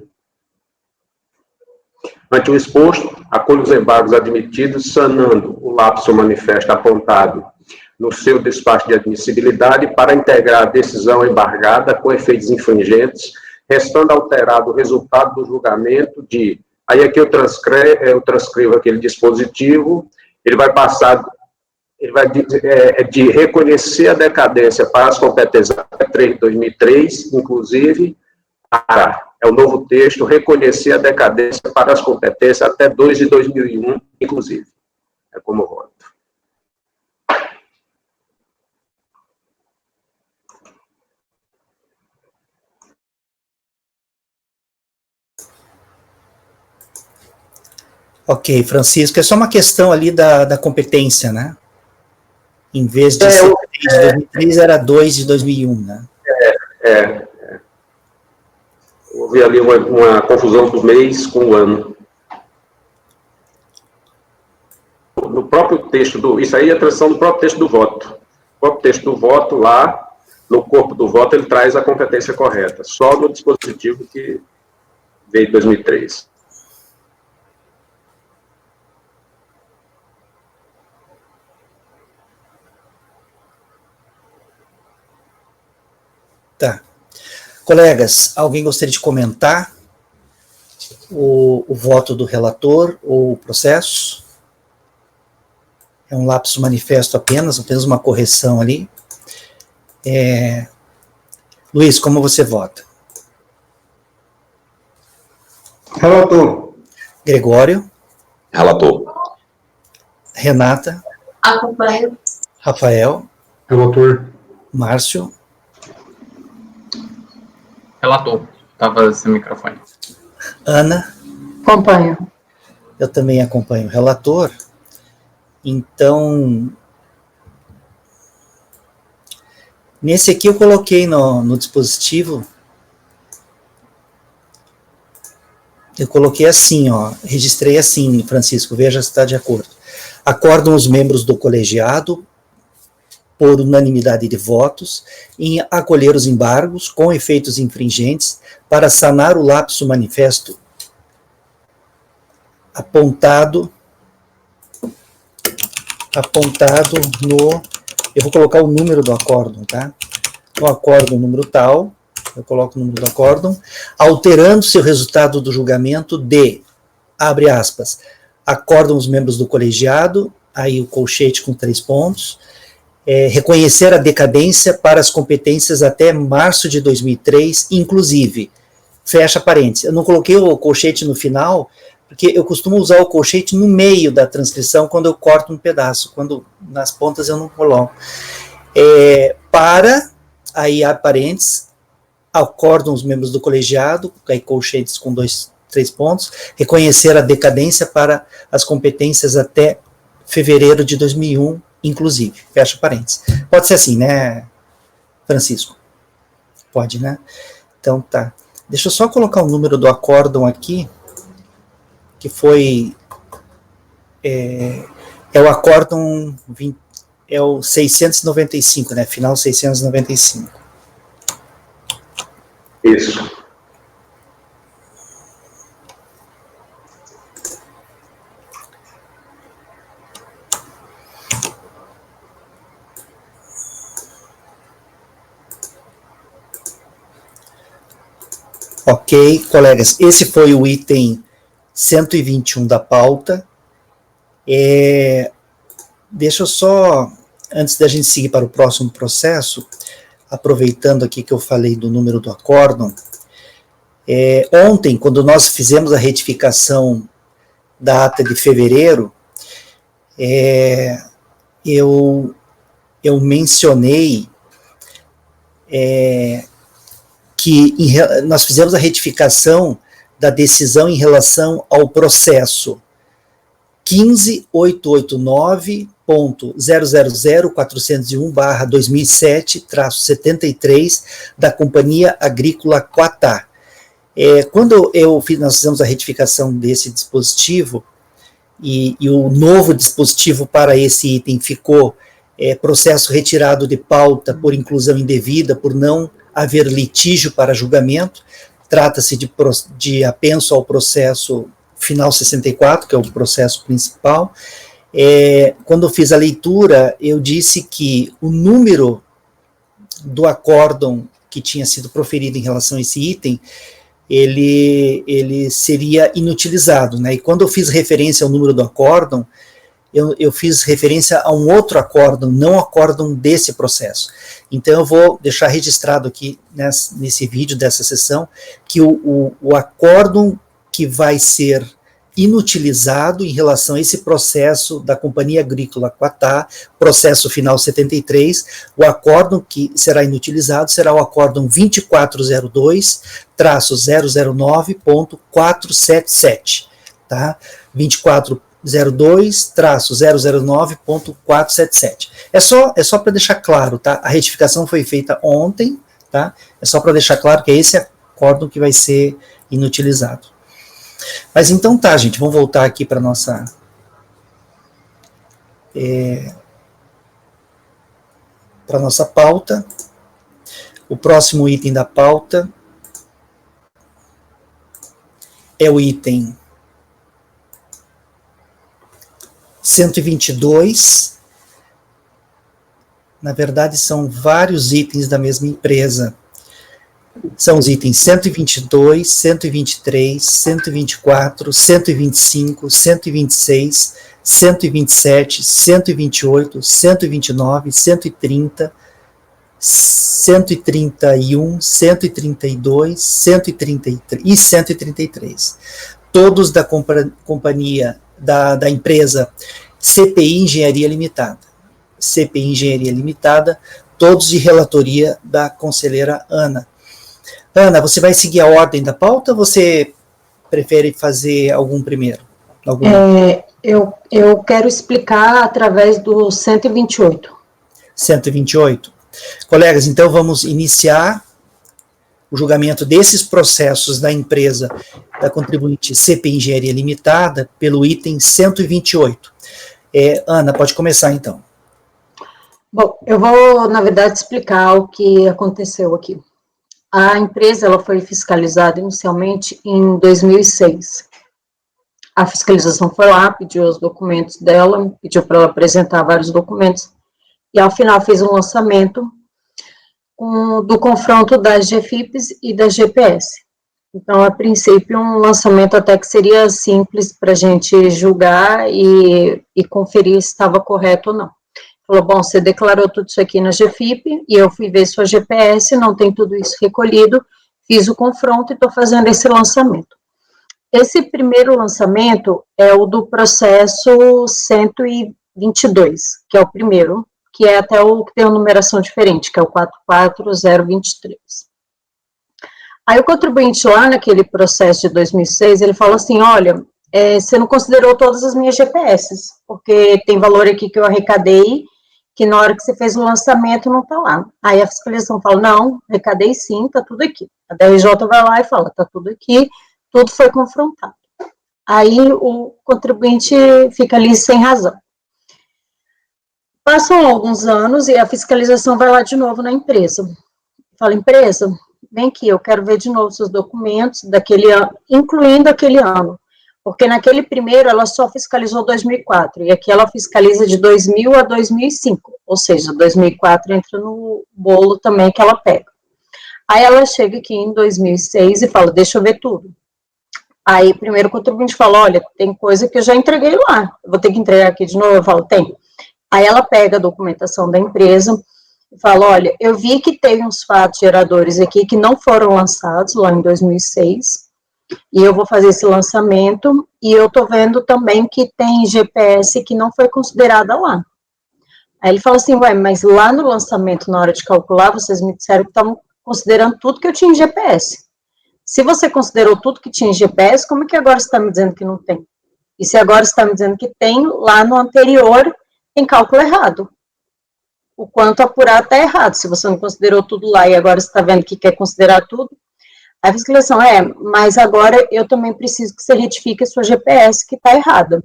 Speaker 6: Ante o exposto, acolho os embargos admitidos, sanando o lapso manifesto apontado no seu despacho de admissibilidade para integrar a decisão embargada com efeitos infringentes, restando alterado o resultado do julgamento de... Aí aqui eu transcrevo aquele dispositivo, ele vai passar, ele vai de reconhecer a decadência para as competências até 3 de 2003, inclusive, é o novo texto, reconhecer a decadência para as competências até 2 de 2001, inclusive. É como eu voto.
Speaker 2: Ok, Francisco, é só uma questão ali da competência, né? Em vez de ser 3 de 2003, era 2 de 2001, né?
Speaker 6: Houve ali uma confusão do mês com o ano. No próprio texto isso aí é a transição do próprio texto do voto. O próprio texto do voto lá, no corpo do voto, ele traz a competência correta, só no dispositivo que veio de 2003.
Speaker 2: Tá. Colegas, alguém gostaria de comentar o voto do relator ou o processo? É um lapso manifesto apenas uma correção ali. Luiz, como você vota?
Speaker 9: Relator.
Speaker 2: Gregório?
Speaker 5: Relator.
Speaker 2: Renata?
Speaker 7: Acompanho.
Speaker 2: Rafael?
Speaker 3: Relator.
Speaker 2: Márcio?
Speaker 8: Relator. Estava sem microfone.
Speaker 2: Ana?
Speaker 7: Acompanho.
Speaker 2: Eu também acompanho o relator. Então, nesse aqui eu coloquei no dispositivo, eu coloquei assim, ó, registrei assim, Francisco, veja se está de acordo. Acordam os membros do colegiado, por unanimidade de votos, em acolher os embargos com efeitos infringentes para sanar o lapso manifesto apontado no... Eu vou colocar o número do acórdão, tá? No acórdão número tal, eu coloco o número do acórdão, alterando-se o resultado do julgamento de, abre aspas, acordam os membros do colegiado, aí o colchete com 3 pontos, reconhecer a decadência para as competências até março de 2003, inclusive, fecha parênteses. Eu não coloquei o colchete no final, porque eu costumo usar o colchete no meio da transcrição, quando eu corto um pedaço, quando nas pontas eu não coloco. Para, aí há parênteses, acordam os membros do colegiado, aí colchetes com 3 pontos, reconhecer a decadência para as competências até fevereiro de 2001, inclusive, fecha parênteses. Pode ser assim, né, Francisco? Pode, né? Então tá. Deixa eu só colocar o número do acórdão aqui, que foi... É o acórdão... É o 695, né? Final 695.
Speaker 6: Isso.
Speaker 2: Ok, colegas, esse foi o item 121 da pauta. Deixa eu só, antes da gente seguir para o próximo processo, aproveitando aqui que eu falei do número do acórdão, ontem, quando nós fizemos a retificação da ata de fevereiro, eu mencionei que nós fizemos a retificação da decisão em relação ao processo 15.889.000.401/2007-73 da Companhia Agrícola Quatá. Quando nós fizemos a retificação desse dispositivo, e o novo dispositivo para esse item ficou processo retirado de pauta por inclusão indevida, por não haver litígio para julgamento, trata-se de apenso ao processo final 64, que é o processo principal. Quando eu fiz a leitura, eu disse que o número do acórdão que tinha sido proferido em relação a esse item, ele seria inutilizado, né? E quando eu fiz referência ao número do acórdão, eu fiz referência a um outro acórdão, não acórdão desse processo. Então eu vou deixar registrado aqui nesse vídeo dessa sessão que o acórdão que vai ser inutilizado em relação a esse processo da Companhia Agrícola Quatá, processo final 73, o acórdão que será inutilizado será o acórdão 2402-009.477, tá? 2402-009.477. É só para deixar claro, tá? A retificação foi feita ontem, tá? É só para deixar claro que é esse acórdão que vai ser inutilizado. Mas então tá, gente, vamos voltar aqui para nossa pauta. O próximo item da pauta é o item 122. Na verdade, são vários itens da mesma empresa. São os itens 122, 123, 124, 125, 126, 127, 128, 129, 130, 131, 132, 133 e 133. Todos da companhia, da empresa CPI Engenharia Limitada. CPI Engenharia Limitada, todos de relatoria da conselheira Ana. Ana, você vai seguir a ordem da pauta ou você prefere fazer algum primeiro?
Speaker 7: Eu quero explicar através do 128.
Speaker 2: 128. Colegas, então vamos iniciar o julgamento desses processos da empresa da contribuinte CPI Engenharia Limitada pelo item 128. Ana, pode começar então.
Speaker 7: Bom, eu vou, na verdade, explicar o que aconteceu aqui. A empresa ela foi fiscalizada inicialmente em 2006. A fiscalização foi lá, pediu os documentos dela, pediu para ela apresentar vários documentos, e ao final fez um lançamento do confronto das GFIPs e da GPS. Então, a princípio, um lançamento até que seria simples para a gente julgar e conferir se estava correto ou não. Falou, bom, você declarou tudo isso aqui na GFIP, e eu fui ver sua GPS, não tem tudo isso recolhido, fiz o confronto e estou fazendo esse lançamento. Esse primeiro lançamento é o do processo 122, que é o primeiro, que é até o que tem uma numeração diferente, que é o 44023. Aí o contribuinte lá naquele processo de 2006, ele fala assim, olha, você não considerou todas as minhas GPS, porque tem valor aqui que eu arrecadei, que na hora que você fez o lançamento não está lá. Aí a fiscalização fala, não, arrecadei sim, está tudo aqui. A DRJ vai lá e fala, está tudo aqui, tudo foi confrontado. Aí o contribuinte fica ali sem razão. Passam alguns anos e a fiscalização vai lá de novo na empresa. Fala, empresa, vem aqui, eu quero ver de novo seus documentos daquele ano, incluindo aquele ano. Porque naquele primeiro ela só fiscalizou 2004, e aqui ela fiscaliza de 2000 a 2005, ou seja, 2004 entra no bolo também que ela pega. Aí ela chega aqui em 2006 e fala, deixa eu ver tudo. Aí primeiro o contribuinte fala, olha, tem coisa que eu já entreguei lá, eu vou ter que entregar aqui de novo, eu falo, tem. Aí ela pega a documentação da empresa e fala, olha, eu vi que tem uns fatos geradores aqui que não foram lançados lá em 2006, e eu vou fazer esse lançamento, e eu tô vendo também que tem GPS que não foi considerada lá. Aí ele fala assim, ué, mas lá no lançamento, na hora de calcular, vocês me disseram que estavam considerando tudo que eu tinha em GPS. Se você considerou tudo que tinha em GPS, como é que agora você está me dizendo que não tem? E se agora você está me dizendo que tem, lá no anterior tem cálculo errado. O quanto apurar está errado. Se você não considerou tudo lá e agora você está vendo que quer considerar tudo, a fiscalização mas agora eu também preciso que você retifique a sua GPS que está errada,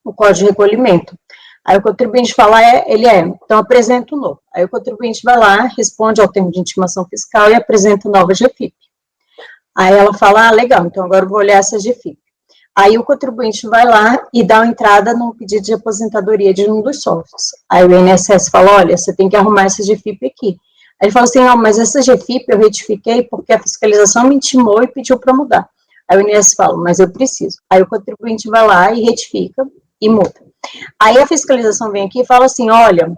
Speaker 7: o código de recolhimento. Aí o contribuinte fala, então apresenta o novo. Aí o contribuinte vai lá, responde ao termo de intimação fiscal e apresenta nova GFIP. Aí ela fala, legal, então agora eu vou olhar essa GFIP. Aí o contribuinte vai lá e dá uma entrada no pedido de aposentadoria de um dos sócios. Aí o INSS fala, olha, você tem que arrumar essa GFIP aqui. Aí ele falou assim, não, mas essa GFIP eu retifiquei porque a fiscalização me intimou e pediu para mudar. Aí o INSS fala, mas eu preciso. Aí o contribuinte vai lá e retifica e muda. Aí a fiscalização vem aqui e fala assim, olha,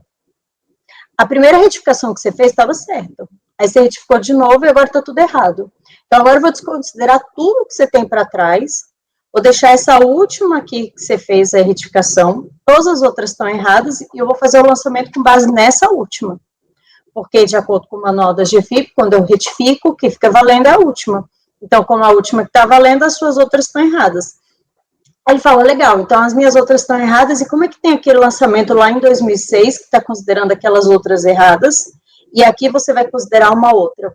Speaker 7: a primeira retificação que você fez estava certa. Aí você retificou de novo e agora está tudo errado. Então agora eu vou desconsiderar tudo que você tem para trás, vou deixar essa última aqui que você fez a retificação, todas as outras estão erradas e eu vou fazer o lançamento com base nessa última. Porque, de acordo com o manual da GFIP, quando eu retifico, o que fica valendo é a última. Então, como a última que está valendo, as suas outras estão erradas. Aí ele fala, legal, então as minhas outras estão erradas, e como é que tem aquele lançamento lá em 2006, que está considerando aquelas outras erradas, e aqui você vai considerar uma outra.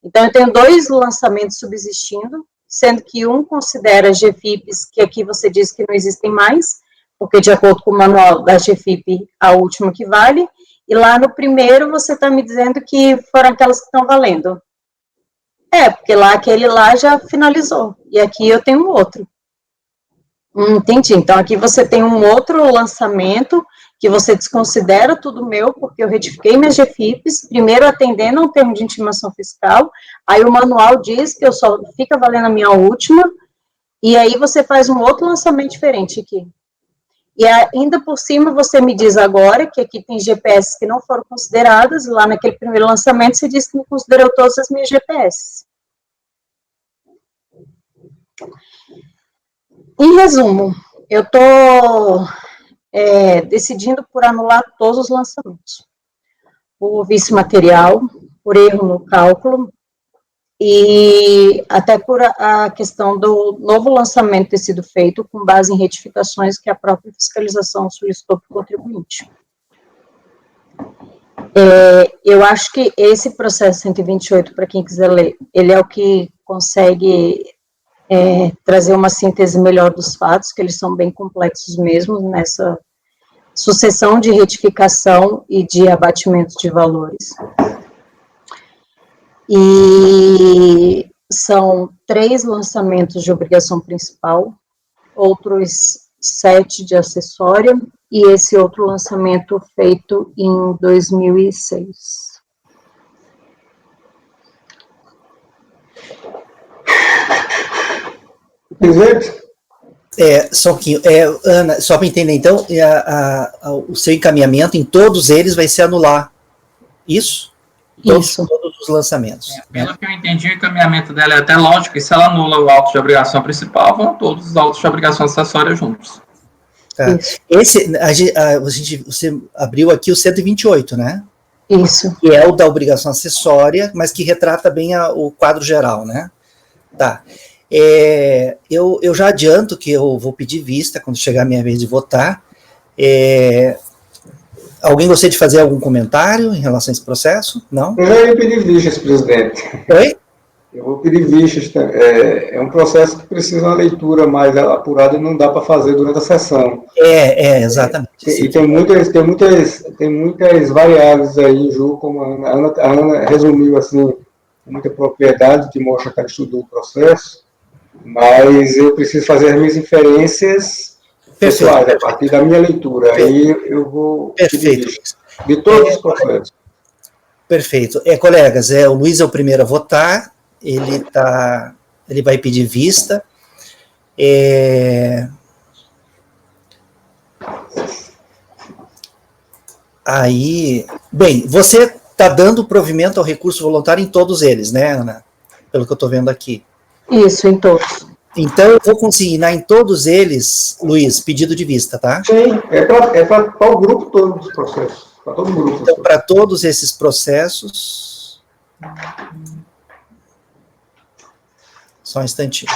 Speaker 7: Então, eu tenho 2 lançamentos subsistindo, sendo que um considera GFIPs, que aqui você diz que não existem mais, porque, de acordo com o manual da GFIP, a última que vale, e lá no primeiro você está me dizendo que foram aquelas que estão valendo. Porque lá aquele lá já finalizou, e aqui eu tenho um outro. Entendi, então aqui você tem um outro lançamento, que você desconsidera tudo meu, porque eu retifiquei minhas GFIPs, primeiro atendendo ao termo de intimação fiscal, aí o manual diz que eu só fica valendo a minha última, e aí você faz um outro lançamento diferente aqui. E ainda por cima, você me diz agora que aqui tem GPS que não foram consideradas, lá naquele primeiro lançamento você disse que me considerou todas as minhas GPS. Em resumo, eu estou decidindo por anular todos os lançamentos. Por vício material, por erro no cálculo, e até por a questão do novo lançamento ter sido feito com base em retificações que a própria fiscalização solicitou para o contribuinte. Eu acho que esse processo 128, para quem quiser ler, ele é o que consegue trazer uma síntese melhor dos fatos, que eles são bem complexos mesmo, nessa sucessão de retificação e de abatimento de valores. E são 3 lançamentos de obrigação principal, outros 7 de acessória, e esse outro lançamento feito em 2006.
Speaker 9: Presidente?
Speaker 2: Só um pouquinho. Ana, só para entender, então, o seu encaminhamento em todos eles vai ser anular. Isso?
Speaker 7: Isso.
Speaker 2: Todos os lançamentos.
Speaker 8: Pelo que eu entendi, o encaminhamento dela é até lógico, e se ela anula o auto de obrigação principal, vão todos os autos de obrigação acessória juntos.
Speaker 2: Tá. Você abriu aqui o 128, né?
Speaker 7: Isso.
Speaker 2: Que é o da obrigação acessória, mas que retrata bem o quadro geral, né? Tá. Eu já adianto que eu vou pedir vista quando chegar a minha vez de votar. Alguém gostaria de fazer algum comentário em relação a esse processo? Não?
Speaker 9: Eu já ia pedir vistas, presidente.
Speaker 2: Oi?
Speaker 9: Eu vou pedir vistas. É um processo que precisa de uma leitura mais apurada e não dá para fazer durante a sessão.
Speaker 2: Exatamente.
Speaker 9: E tem muitas variáveis aí em jogo, como a Ana resumiu assim, com muita propriedade, que mostra que ela estudou o processo, mas eu preciso fazer as minhas inferências pessoais, a partir da minha leitura. Aí eu vou
Speaker 2: Perfeito.
Speaker 9: de todos os processos.
Speaker 2: Perfeito. Colegas, o Luiz é o primeiro a votar, ele vai pedir vista. Aí, bem, você está dando provimento ao recurso voluntário em todos eles, né, Ana? Pelo que eu estou vendo aqui.
Speaker 7: Isso, em todos.
Speaker 2: Então, eu vou consignar em todos eles, Luiz, pedido de vista, tá?
Speaker 9: Sim, para o grupo todo dos processos. Para todo o grupo.
Speaker 2: Então, para todos esses processos... Só um instantinho.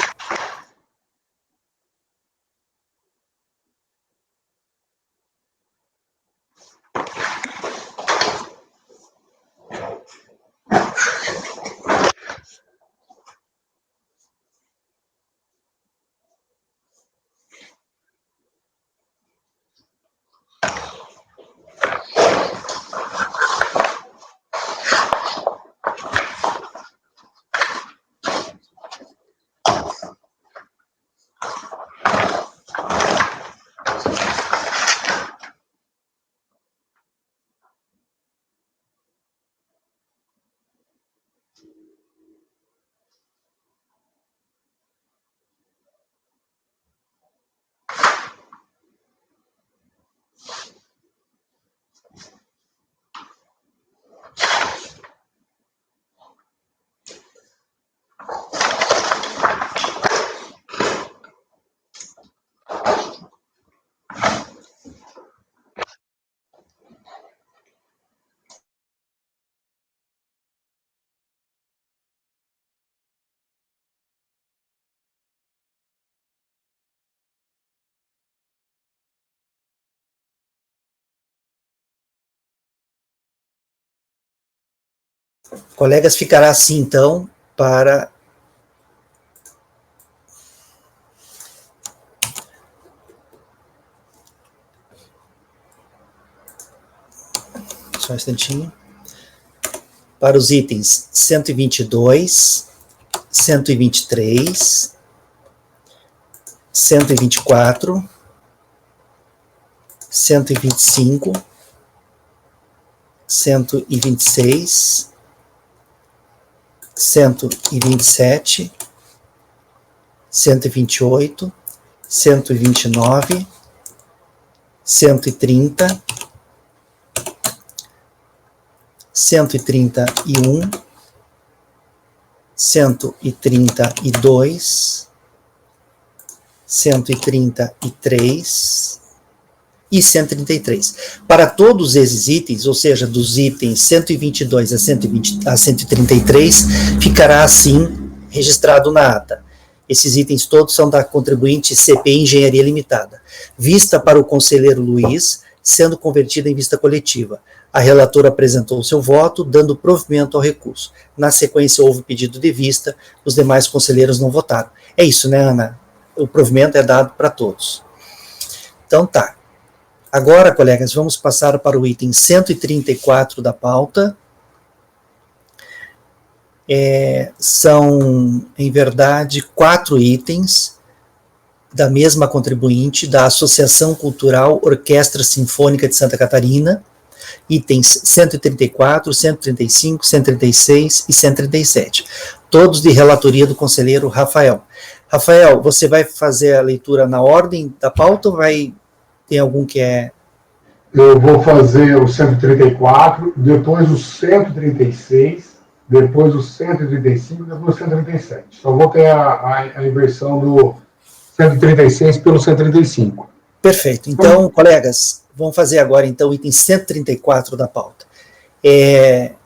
Speaker 2: Colegas, ficará assim, então, para... Só um instantinho. Para os itens 122, 123, 124, 125, 126, 127, 128, 129, 130, 131, 132, 133 e 133. Para todos esses itens, ou seja, dos itens 122 a 133, ficará assim registrado na ata. Esses itens todos são da contribuinte CPI Engenharia Limitada. Vista para o conselheiro Luiz, sendo convertida em vista coletiva. A relatora apresentou o seu voto, dando provimento ao recurso. Na sequência, houve pedido de vista, os demais conselheiros não votaram. É isso, né, Ana? O provimento é dado para todos. Então, tá. Agora, colegas, vamos passar para o item 134 da pauta. São, em verdade, 4 itens da mesma contribuinte, da Associação Cultural Orquestra Sinfônica de Santa Catarina, itens 134, 135, 136 e 137, todos de relatoria do conselheiro Rafael. Rafael, você vai fazer a leitura na ordem da pauta ou tem algum que é...
Speaker 10: Eu vou fazer o 134, depois o 136, depois o 135 e depois o 137. Só vou ter a inversão do 136 pelo 135.
Speaker 2: Perfeito. Então, colegas, vamos fazer agora, então, o item 134 da pauta.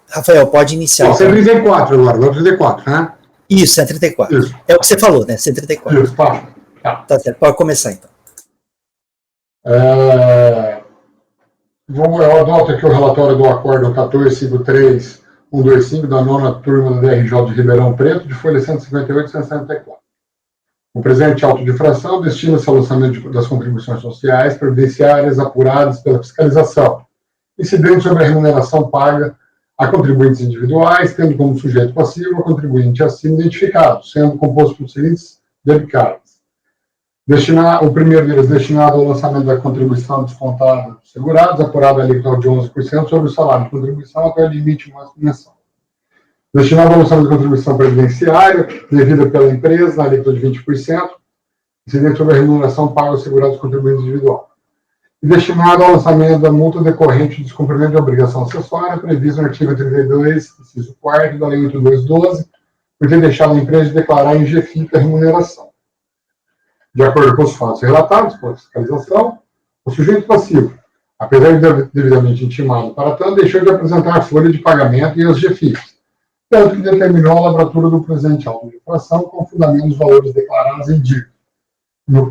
Speaker 2: Rafael, pode iniciar.
Speaker 10: Não, 134 agora, 134, né?
Speaker 2: Isso, 134. Isso. É o que você falou, né? 134.
Speaker 10: Isso, tá.
Speaker 2: Tá certo, pode começar, então.
Speaker 10: Eu adoto aqui o relatório do Acórdão 1453-125 da 9ª turma da DRJ de Ribeirão Preto, de folha 158 e 164. O presente auto de infração destina-se ao lançamento das contribuições sociais previdenciárias apuradas pela fiscalização, incidente sobre a remuneração paga a contribuintes individuais, tendo como sujeito passivo a contribuinte acima identificado, sendo composto por seguintes debicados. O primeiro deles destinado ao lançamento da contribuição descontada dos segurados, apurada a alíquota de 11% sobre o salário de contribuição até o limite máximo mensal. Destinado ao lançamento da contribuição previdenciária, devida pela empresa, na alíquota de 20%, incidente sobre a remuneração paga aos segurados contribuintes individual. E destinado ao lançamento da multa decorrente do descumprimento de obrigação acessória, prevista no artigo 32, inciso 4º da Lei 8212, por ter deixado a empresa de declarar em GFIP a remuneração. De acordo com os fatos relatados pela fiscalização, o sujeito passivo, apesar de devidamente intimado para tanto, deixou de apresentar a folha de pagamento e os GFIPs, tanto que determinou a lavratura do presente auto de infração com fundamento dos valores declarados em dívida,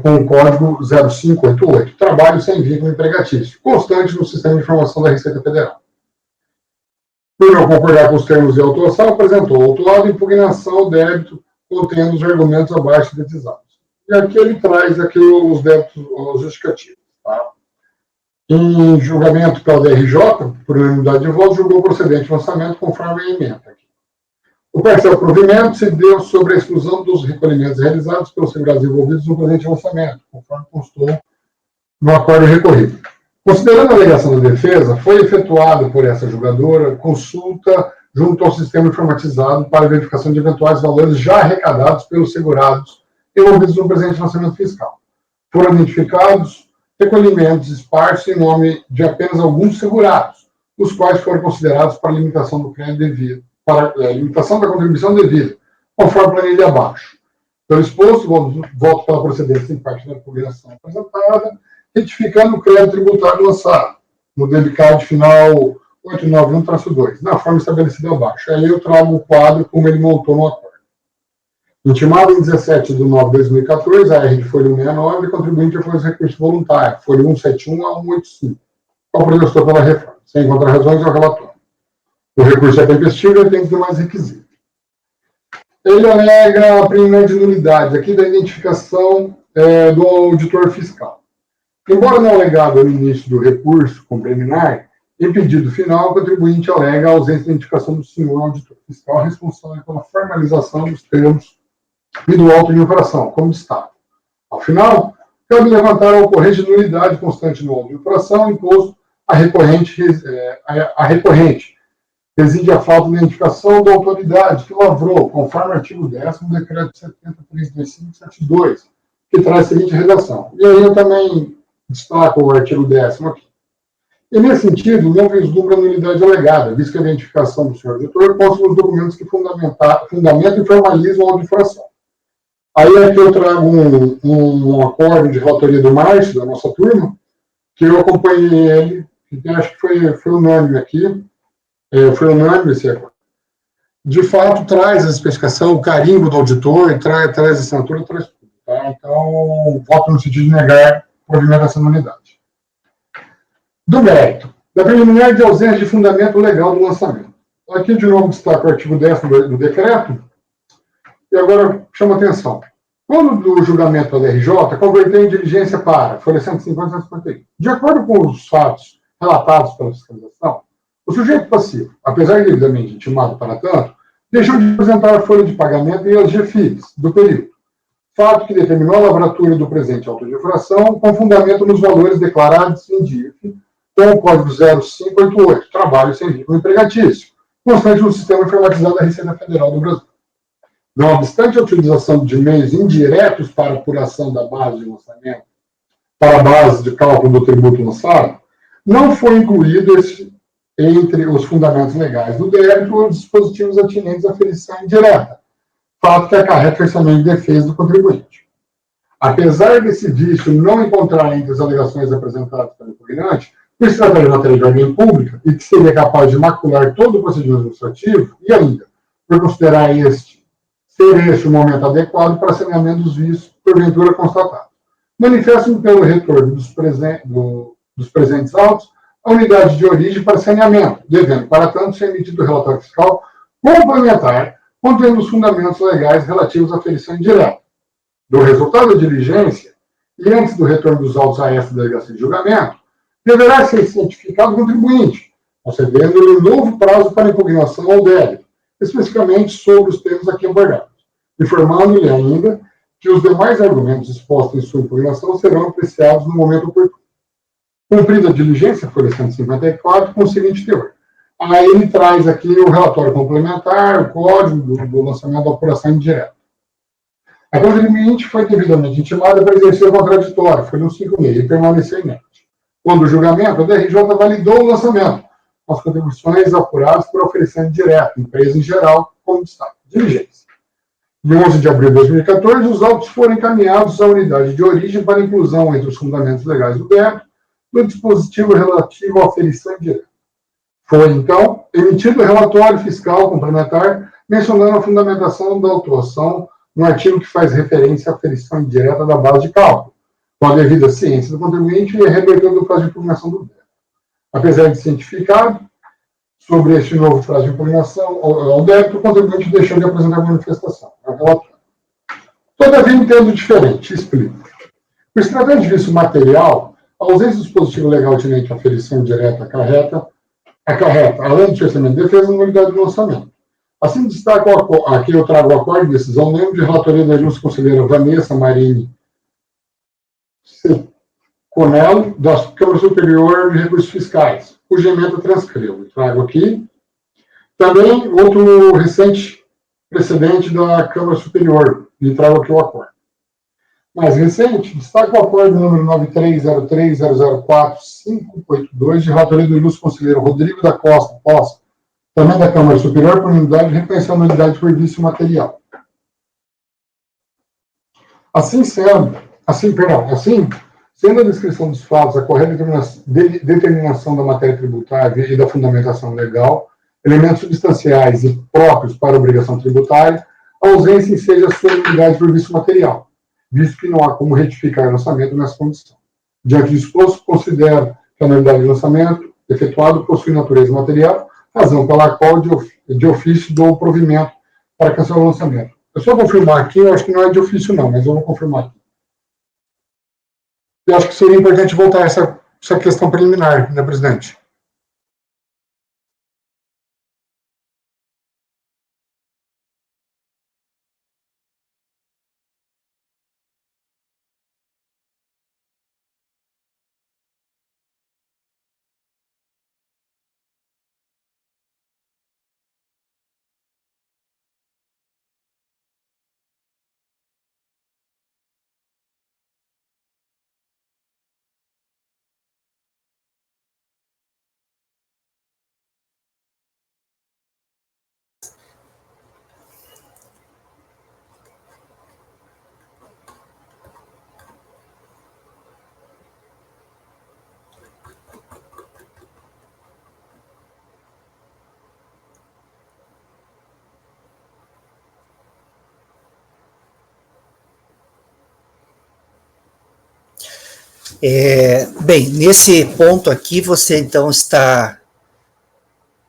Speaker 10: com o código 0588, trabalho sem vínculo empregatício, constante no sistema de informação da Receita Federal. Por não concordar com os termos de autuação, apresentou ao autuado impugnação ao débito contendo os argumentos abaixo detizados. E aqui ele traz os débitos justificativos. Tá? Em julgamento pela DRJ, por unanimidade de votos, julgou procedente o lançamento conforme a emenda. O parcial provimento se deu sobre a exclusão dos recolhimentos realizados pelos segurados envolvidos no presente lançamento, conforme constou no acordo recorrido. Considerando a alegação da defesa, foi efetuada por essa julgadora consulta junto ao sistema informatizado para verificação de eventuais valores já arrecadados pelos segurados envolvidos no presente lançamento fiscal. Foram identificados recolhimentos esparsos em nome de apenas alguns segurados, os quais foram considerados para limitação do crédito devido, para a limitação da contribuição devida, conforme a planilha abaixo. Pelo exposto, voto pela procedência em parte da impugnação apresentada, retificando o crédito tributário lançado, no debitcard final 891-2, na forma estabelecida abaixo. Aí eu trago o quadro como ele montou no acordo. Intimado em 17 de 9 de 2014, a R de folha 169, e contribuinte foi os recursos voluntários, folha 171 a 185, qual protestou pela reforma. Sem encontrar razões, ao relatório. O recurso é tempestivo e tem que ter mais requisitos. Ele alega a preliminar de nulidade, aqui da identificação do auditor fiscal. Embora não alegado no início do recurso com preliminar, em pedido final, o contribuinte alega a ausência de identificação do senhor auditor fiscal responsável pela formalização dos termos e do auto de infração, como destaque. Ao final, cabe levantar a ocorrência de nulidade constante no auto de infração imposto a recorrente. Reside a falta de identificação da autoridade que lavrou, conforme o artigo 10º do Decreto 70.325/72, que traz a seguinte redação. E aí eu também destaco o artigo 10º aqui. E, nesse sentido, não vislumbra a nulidade alegada, visto que a identificação do senhor auditor consta nos documentos que fundamentam e formalizam a auto de infração. Aí aqui eu trago um acordo de relatoria do Márcio, da nossa turma, que eu acompanhei ele, que acho que foi unânime aqui, foi unânime esse acordo. De fato, traz a especificação, o carimbo do auditor, traz a assinatura, traz tudo. Tá? Então, voto no sentido de negar o provimento dessa nulidade. Do mérito, da preliminar de ausência de fundamento legal do lançamento. Aqui, de novo, destaco o artigo 10º do decreto, e agora chama atenção. Quando do julgamento da DRJ, converteu em diligência para folha 150 e 151. De acordo com os fatos relatados pela fiscalização, o sujeito passivo, apesar de devidamente intimado para tanto, deixou de apresentar a folha de pagamento e as GFIIs do período, fato que determinou a lavratura do presente auto de infração com fundamento nos valores declarados em DIF, com o código 0588, trabalho sem vínculo empregatício, constante no sistema informatizado da Receita Federal do Brasil. Não obstante a utilização de meios indiretos para apuração da base de lançamento, para a base de cálculo do tributo lançado, não foi incluído entre os fundamentos legais do débito os dispositivos atinentes à ferição indireta, fato que acarreta o orçamento de defesa do contribuinte. Apesar desse vício não encontrar entre as alegações apresentadas pelo impugnante, por se tratar de matéria de ordem pública e que seria capaz de macular todo o procedimento administrativo, e ainda, por considerar ser este o momento adequado para saneamento dos vícios porventura constatados. Manifestam pelo retorno dos presentes autos a unidade de origem para saneamento, devendo, para tanto, ser emitido o relatório fiscal complementar contendo os fundamentos legais relativos à ferição indireta. Do resultado da diligência, e antes do retorno dos autos a esta delegacia de julgamento, deverá ser cientificado o contribuinte, concedendo-lhe um novo prazo para impugnação ao débito, especificamente sobre os termos aqui abordados, informando-lhe ainda que os demais argumentos expostos em sua impugnação serão apreciados no momento oportuno. Cumprida a diligência, folha 154, com o seguinte teor. Aí ele traz aqui o relatório complementar, o código do lançamento da apuração indireta. A contribuinte foi devidamente intimada para exercer o contraditório, foi no 56, e permaneceu inerte. Quando o julgamento, a DRJ validou o lançamento, com as contribuições apuradas por oferecimento direto, empresa em geral, como destaque. Diligência. Em 11 de abril de 2014, os autos foram encaminhados à unidade de origem para inclusão entre os fundamentos legais do débito do dispositivo relativo à aferição direta. Foi, então, emitido o relatório fiscal complementar mencionando a fundamentação da autuação no artigo que faz referência à aferição indireta da base de cálculo, com a devida ciência do contribuinte e a reabertura do prazo de impugnação do débito. Apesar de cientificado sobre este novo prazo de impugnação ao débito, o contribuinte deixou de apresentar manifestação. Todavia, entendo diferente, explico. Por se tratar de vício material, a ausência do dispositivo legal atinente à aferição direta acarreta, além do orçamento de defesa, a nulidade do lançamento. Assim, destaco aqui eu trago o acordo de decisão, lembro de relatoria da ilustre conselheira Vanessa Marini Conello, da Câmara Superior de Recursos Fiscais, cuja emenda transcrevo. Trago aqui. Também outro recente precedente da Câmara Superior, e trago aqui o acordo. Mais recente, destaco o acordo número 9303004-582, de relatoria do ilustre conselheiro Rodrigo da Costa, também da Câmara Superior, por unidade, reconhecendo a unidade por vício material. Assim, sendo a descrição dos fatos, a correta determinação da matéria tributária e da fundamentação legal, elementos substanciais e próprios para a obrigação tributária, a ausência seja a sua unidade por vício material, visto que não há como retificar o lançamento nessa condição. Diante do exposto, considero que a nulidade de lançamento efetuado possui natureza material, razão pela qual de ofício dou o provimento para cancelar o lançamento. Eu só confirmar aqui, eu acho que não é de ofício não, mas eu vou confirmar aqui. Eu acho que seria importante voltar a essa questão preliminar, né, presidente?
Speaker 2: Bem, nesse ponto aqui, você então está...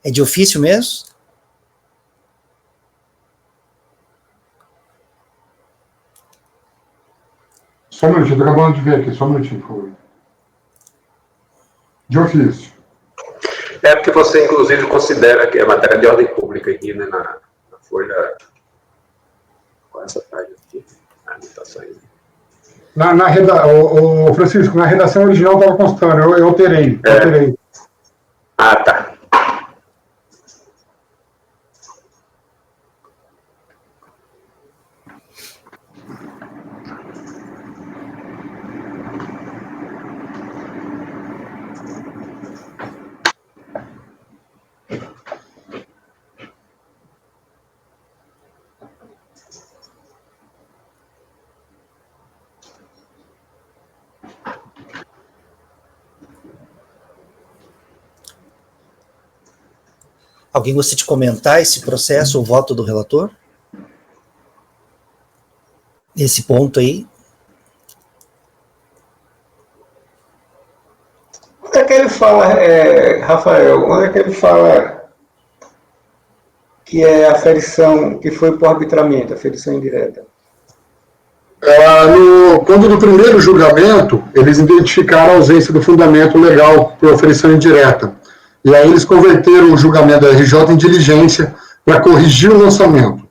Speaker 2: É de ofício mesmo?
Speaker 10: Só um minutinho, estou acabando de ver aqui, só um minutinho, por favor. De ofício.
Speaker 6: É porque você, inclusive, considera que é matéria de ordem pública aqui, né, na folha... Qual é essa página aqui? Ah, não está saindo.
Speaker 10: Francisco, na redação original estava constando, eu alterei.
Speaker 6: Ah, tá.
Speaker 2: Alguém gostaria de comentar esse processo, o voto do relator? Esse ponto aí.
Speaker 9: Onde é que ele fala, Rafael, onde é que ele fala que é a aferição que foi por arbitramento, a aferição indireta?
Speaker 10: Quando no primeiro julgamento, eles identificaram a ausência do fundamento legal por aferição indireta. E aí eles converteram o julgamento da RJ em diligência para corrigir o lançamento.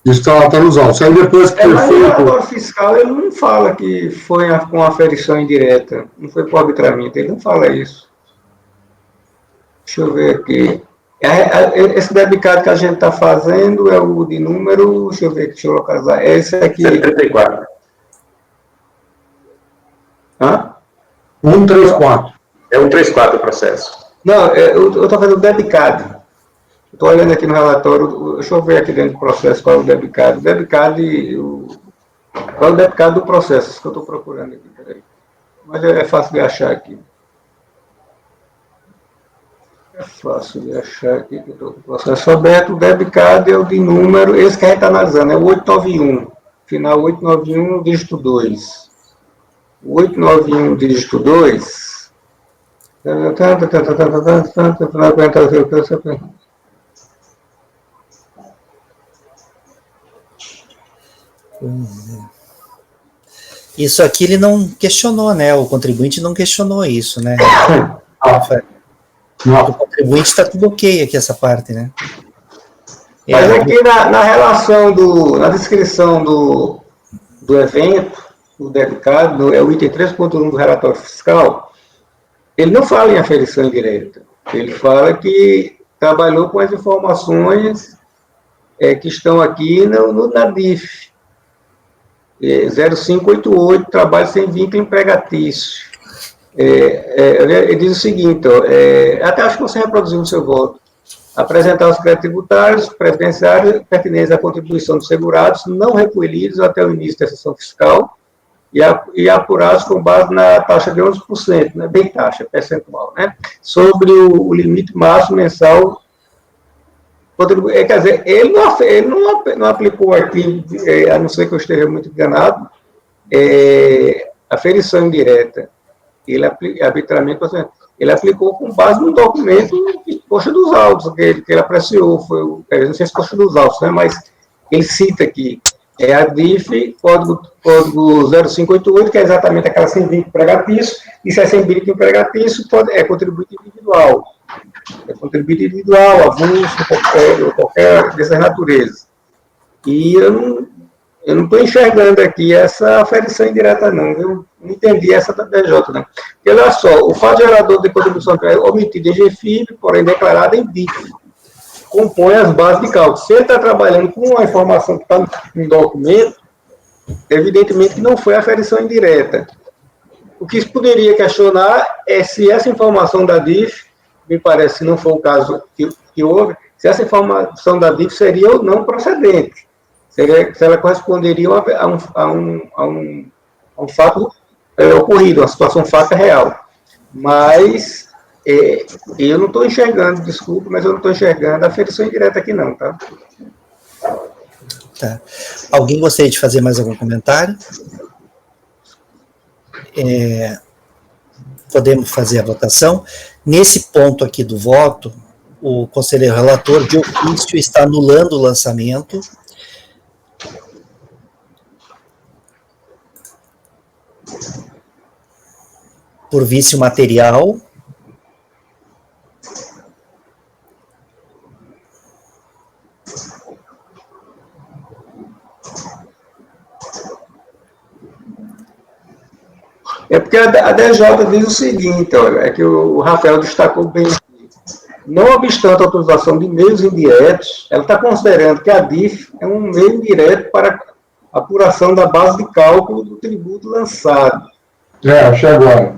Speaker 10: Isso está nos autos. Aí depois que
Speaker 9: mas o relatório fiscal, ele não fala que foi com aferição indireta, não foi por arbitramento, ele não fala isso. Deixa eu ver aqui. Esse debitado que a gente está fazendo é o de número, deixa eu localizar, esse aqui.
Speaker 6: 134.
Speaker 9: Hã?
Speaker 10: 134.
Speaker 6: É 134 o processo.
Speaker 9: Não, eu estou fazendo o debitado. Estou olhando aqui no relatório, deixa eu ver aqui dentro do processo qual é o debitado. Qual é o debitado do processo, isso que eu estou procurando aqui, peraí. Mas é fácil de achar aqui. É fácil de achar aqui que eu estou com o processo aberto. O debitado é o de número, esse que a gente está analisando, é o 891. Final 891, dígito 2. O 891, dígito 2...
Speaker 2: Isso aqui ele não questionou, né? O contribuinte não questionou isso, né? O contribuinte está tudo ok aqui, essa parte, né?
Speaker 9: Mas aqui na relação, na descrição do evento, do debitado, é o item 3.1 do relatório fiscal, ele não fala em aferição indireta. Ele fala que trabalhou com as informações que estão aqui na DIF. 0588, trabalho sem vínculo empregatício. Ele diz o seguinte, até acho que você reproduziu no seu voto. Apresentar os créditos tributários, previdenciários, pertinentes à contribuição dos segurados, não recolhidos até o início da sessão fiscal, e apurados com base na taxa de 11%, né, bem taxa, percentual, né, sobre o limite máximo mensal. Quer dizer, ele não aplicou aqui, a não ser que eu esteja muito enganado, aferição indireta. Ele arbitramento, ele aplicou com base num documento coxa dos autos, que ele apreciou, não sei se coxa dos autos, né, mas ele cita aqui, é a DIF, código 0588, que é exatamente aquela sem vínculo empregatício, e se é sem vínculo empregatício, é contribuinte individual. É contribuinte individual, avulso, qualquer dessas naturezas. E eu não estou enxergando aqui essa aferição indireta, não. Eu não entendi essa da DJ, não. Porque, olha só, o fato gerador de contribuição é omitido em GFIP, porém declarado em DIF, compõe as bases de cálculo. Se ele está trabalhando com uma informação que está no documento, evidentemente que não foi aferição indireta. O que se poderia questionar é se essa informação da DIF, me parece que não foi o caso que houve, se essa informação da DIF seria ou não procedente. Se ela corresponderia a um fato ocorrido, uma situação fato real. Mas eu não estou enxergando, desculpa, mas eu não estou enxergando a aferição indireta aqui não, tá?
Speaker 2: Tá. Alguém gostaria de fazer mais algum comentário? Podemos fazer a votação. Nesse ponto aqui do voto, o conselheiro relator de ofício está anulando o lançamento. Por vício material.
Speaker 9: É porque a DJ diz o seguinte, olha, é que o Rafael destacou bem aqui. Não obstante a autorização de meios indiretos, ela está considerando que a DIF é um meio indireto para apuração da base de cálculo do tributo lançado.
Speaker 10: Achei agora.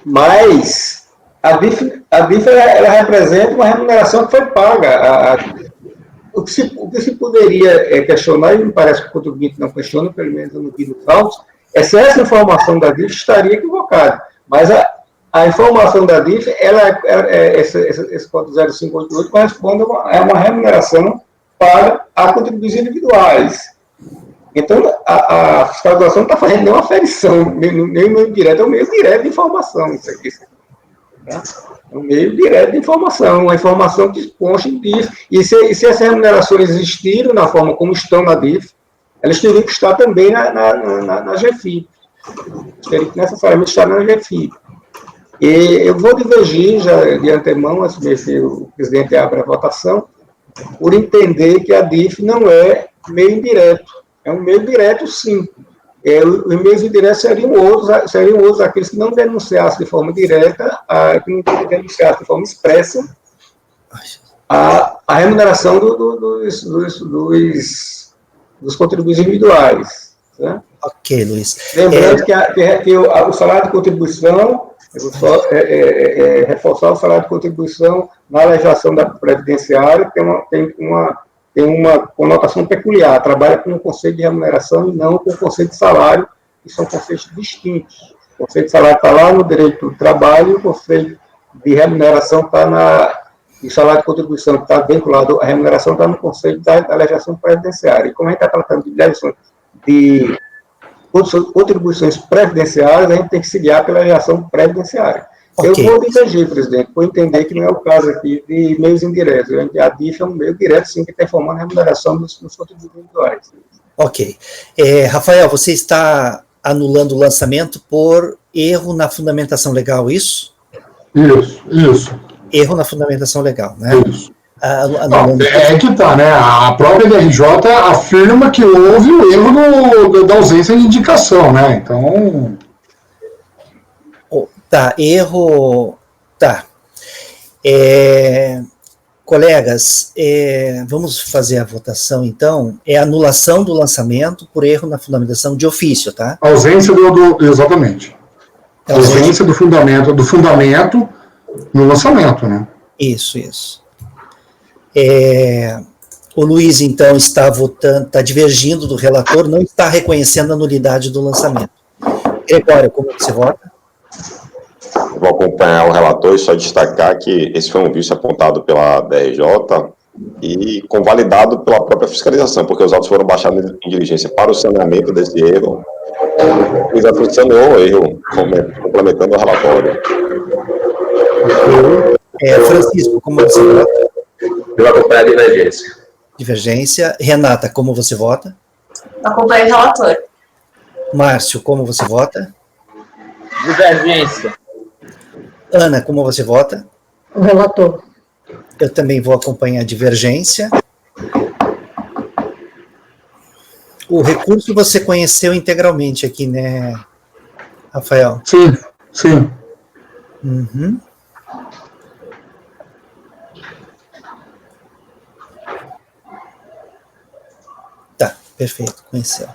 Speaker 9: Mas a DIF ela representa uma remuneração que foi paga. O que se poderia questionar, e me parece que o contribuinte não questiona, pelo menos eu não vi nos autos, é se essa informação da DIF estaria equivocada. Mas a informação da DIF, esse código 0588 corresponde a uma remuneração para a contribuições individuais. Então, a fiscalização não está fazendo nenhuma aferição, nem o meio direto, é o meio direto de informação. Isso aqui, tá? É um meio direto de informação, uma informação que consta em DIF. E se essas remunerações existiram na forma como estão na DIF, elas teriam que estar também na GFIP. Teriam que necessariamente estar na GFIP. E eu vou divergir já de antemão, antes de que o presidente abra a votação, por entender que a DIF não é meio indireto. É um meio direto, sim. Os meios indiretos seriam outros, aqueles que não denunciassem de forma direta, que não denunciassem de forma expressa a remuneração dos contribuintes individuais. Né?
Speaker 2: Ok, Luiz.
Speaker 9: Lembrando que o salário de contribuição, eu vou só reforçar o salário de contribuição na legislação da Previdenciária, tem uma conotação peculiar, trabalha com o conceito de remuneração e não com o conceito de salário, que são conceitos distintos. O conceito de salário está lá no direito do trabalho, e o conceito de remuneração está o salário de contribuição que está vinculado à remuneração está no conceito da legislação previdenciária. E como a gente está tratando de contribuições previdenciárias, a gente tem que se guiar pela legislação previdenciária. Okay. Eu vou divergir, presidente, por entender que não é o caso aqui de meios indiretos. A DIF é um meio direto, sim, que está informando a remuneração dos contribuintes individuais.
Speaker 2: Ok. Rafael, você está anulando o lançamento por erro na fundamentação legal, isso?
Speaker 10: Isso.
Speaker 2: Erro na fundamentação legal, né?
Speaker 10: Isso. Que tá, né? A própria DRJ afirma que houve o erro da ausência de indicação, né? Então...
Speaker 2: Tá, erro... Tá. Colegas, vamos fazer a votação, então. É anulação do lançamento por erro na fundamentação de ofício, tá?
Speaker 10: Ausência exatamente. Ausência do fundamento no lançamento, né?
Speaker 2: Isso. O Luiz, então, está votando, está divergindo do relator, não está reconhecendo a nulidade do lançamento. Gregório, como você vota?
Speaker 5: Vou acompanhar o relator e só destacar que esse foi um vício apontado pela DRJ e convalidado pela própria fiscalização, porque os autos foram baixados em diligência para o saneamento desse erro. O juiz saneou o erro, complementando o relatório.
Speaker 2: Francisco, como você vota?
Speaker 6: Eu acompanho a divergência.
Speaker 2: Divergência. Renata, como você vota?
Speaker 11: Acompanho o relator.
Speaker 2: Márcio, como você vota?
Speaker 8: Divergência.
Speaker 2: Ana, como você vota?
Speaker 7: O relator.
Speaker 2: Eu também vou acompanhar a divergência. O recurso você conheceu integralmente aqui, né, Rafael?
Speaker 3: Sim, sim.
Speaker 2: Uhum. Tá, perfeito, conheceu.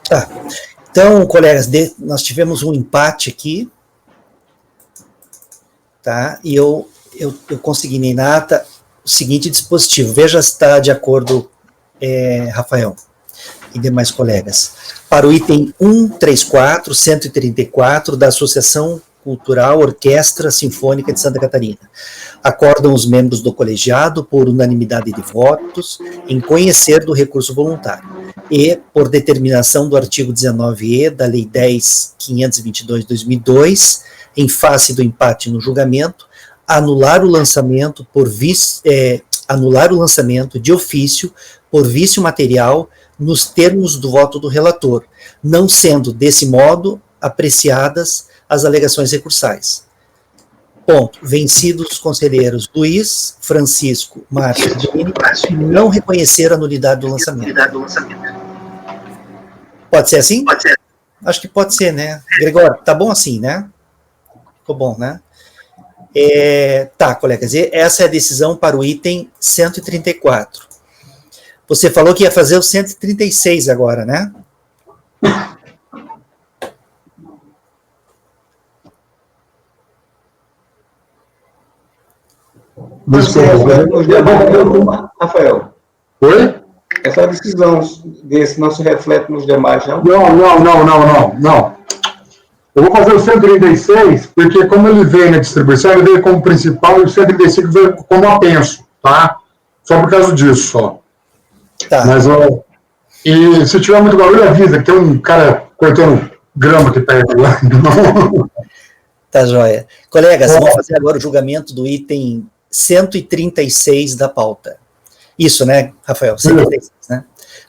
Speaker 2: Tá. Então, colegas, nós tivemos um empate aqui, tá? E eu consegui, Nenata, o seguinte dispositivo. Veja se está de acordo, Rafael e demais colegas. Para o item 134 da Associação Cultural Orquestra Sinfônica de Santa Catarina. Acordam os membros do colegiado, por unanimidade de votos, em conhecer do recurso voluntário e, por determinação do artigo 19e da Lei 10.522/2002, em face do empate no julgamento, anular o lançamento de ofício por vício material nos termos do voto do relator, não sendo, desse modo, apreciadas as alegações recursais. Ponto. Vencidos os conselheiros Luiz, Francisco, Márcio e Dini, não reconheceram a nulidade do lançamento. Pode ser assim? Pode ser. Acho que pode ser, né? Gregório, tá bom assim, né? Ficou bom, né? Tá, colegas, essa é a decisão para o item 134. Você falou que ia fazer o 136 agora, né?
Speaker 9: Rafael.
Speaker 3: Oi?
Speaker 9: Essa decisão desse não se reflete nos demais, não?
Speaker 3: Não. Eu vou fazer o 136, porque como ele veio na distribuição, ele veio como principal e o 135 veio como apenso, tá? Só por causa disso, só.
Speaker 2: Tá.
Speaker 3: Mas, e se tiver muito barulho, avisa, que tem um cara cortando grama aqui perto lá.
Speaker 2: Tá, joia. Colegas, vamos fazer agora o julgamento do item 136 da pauta. Isso, né, Rafael? 136, né?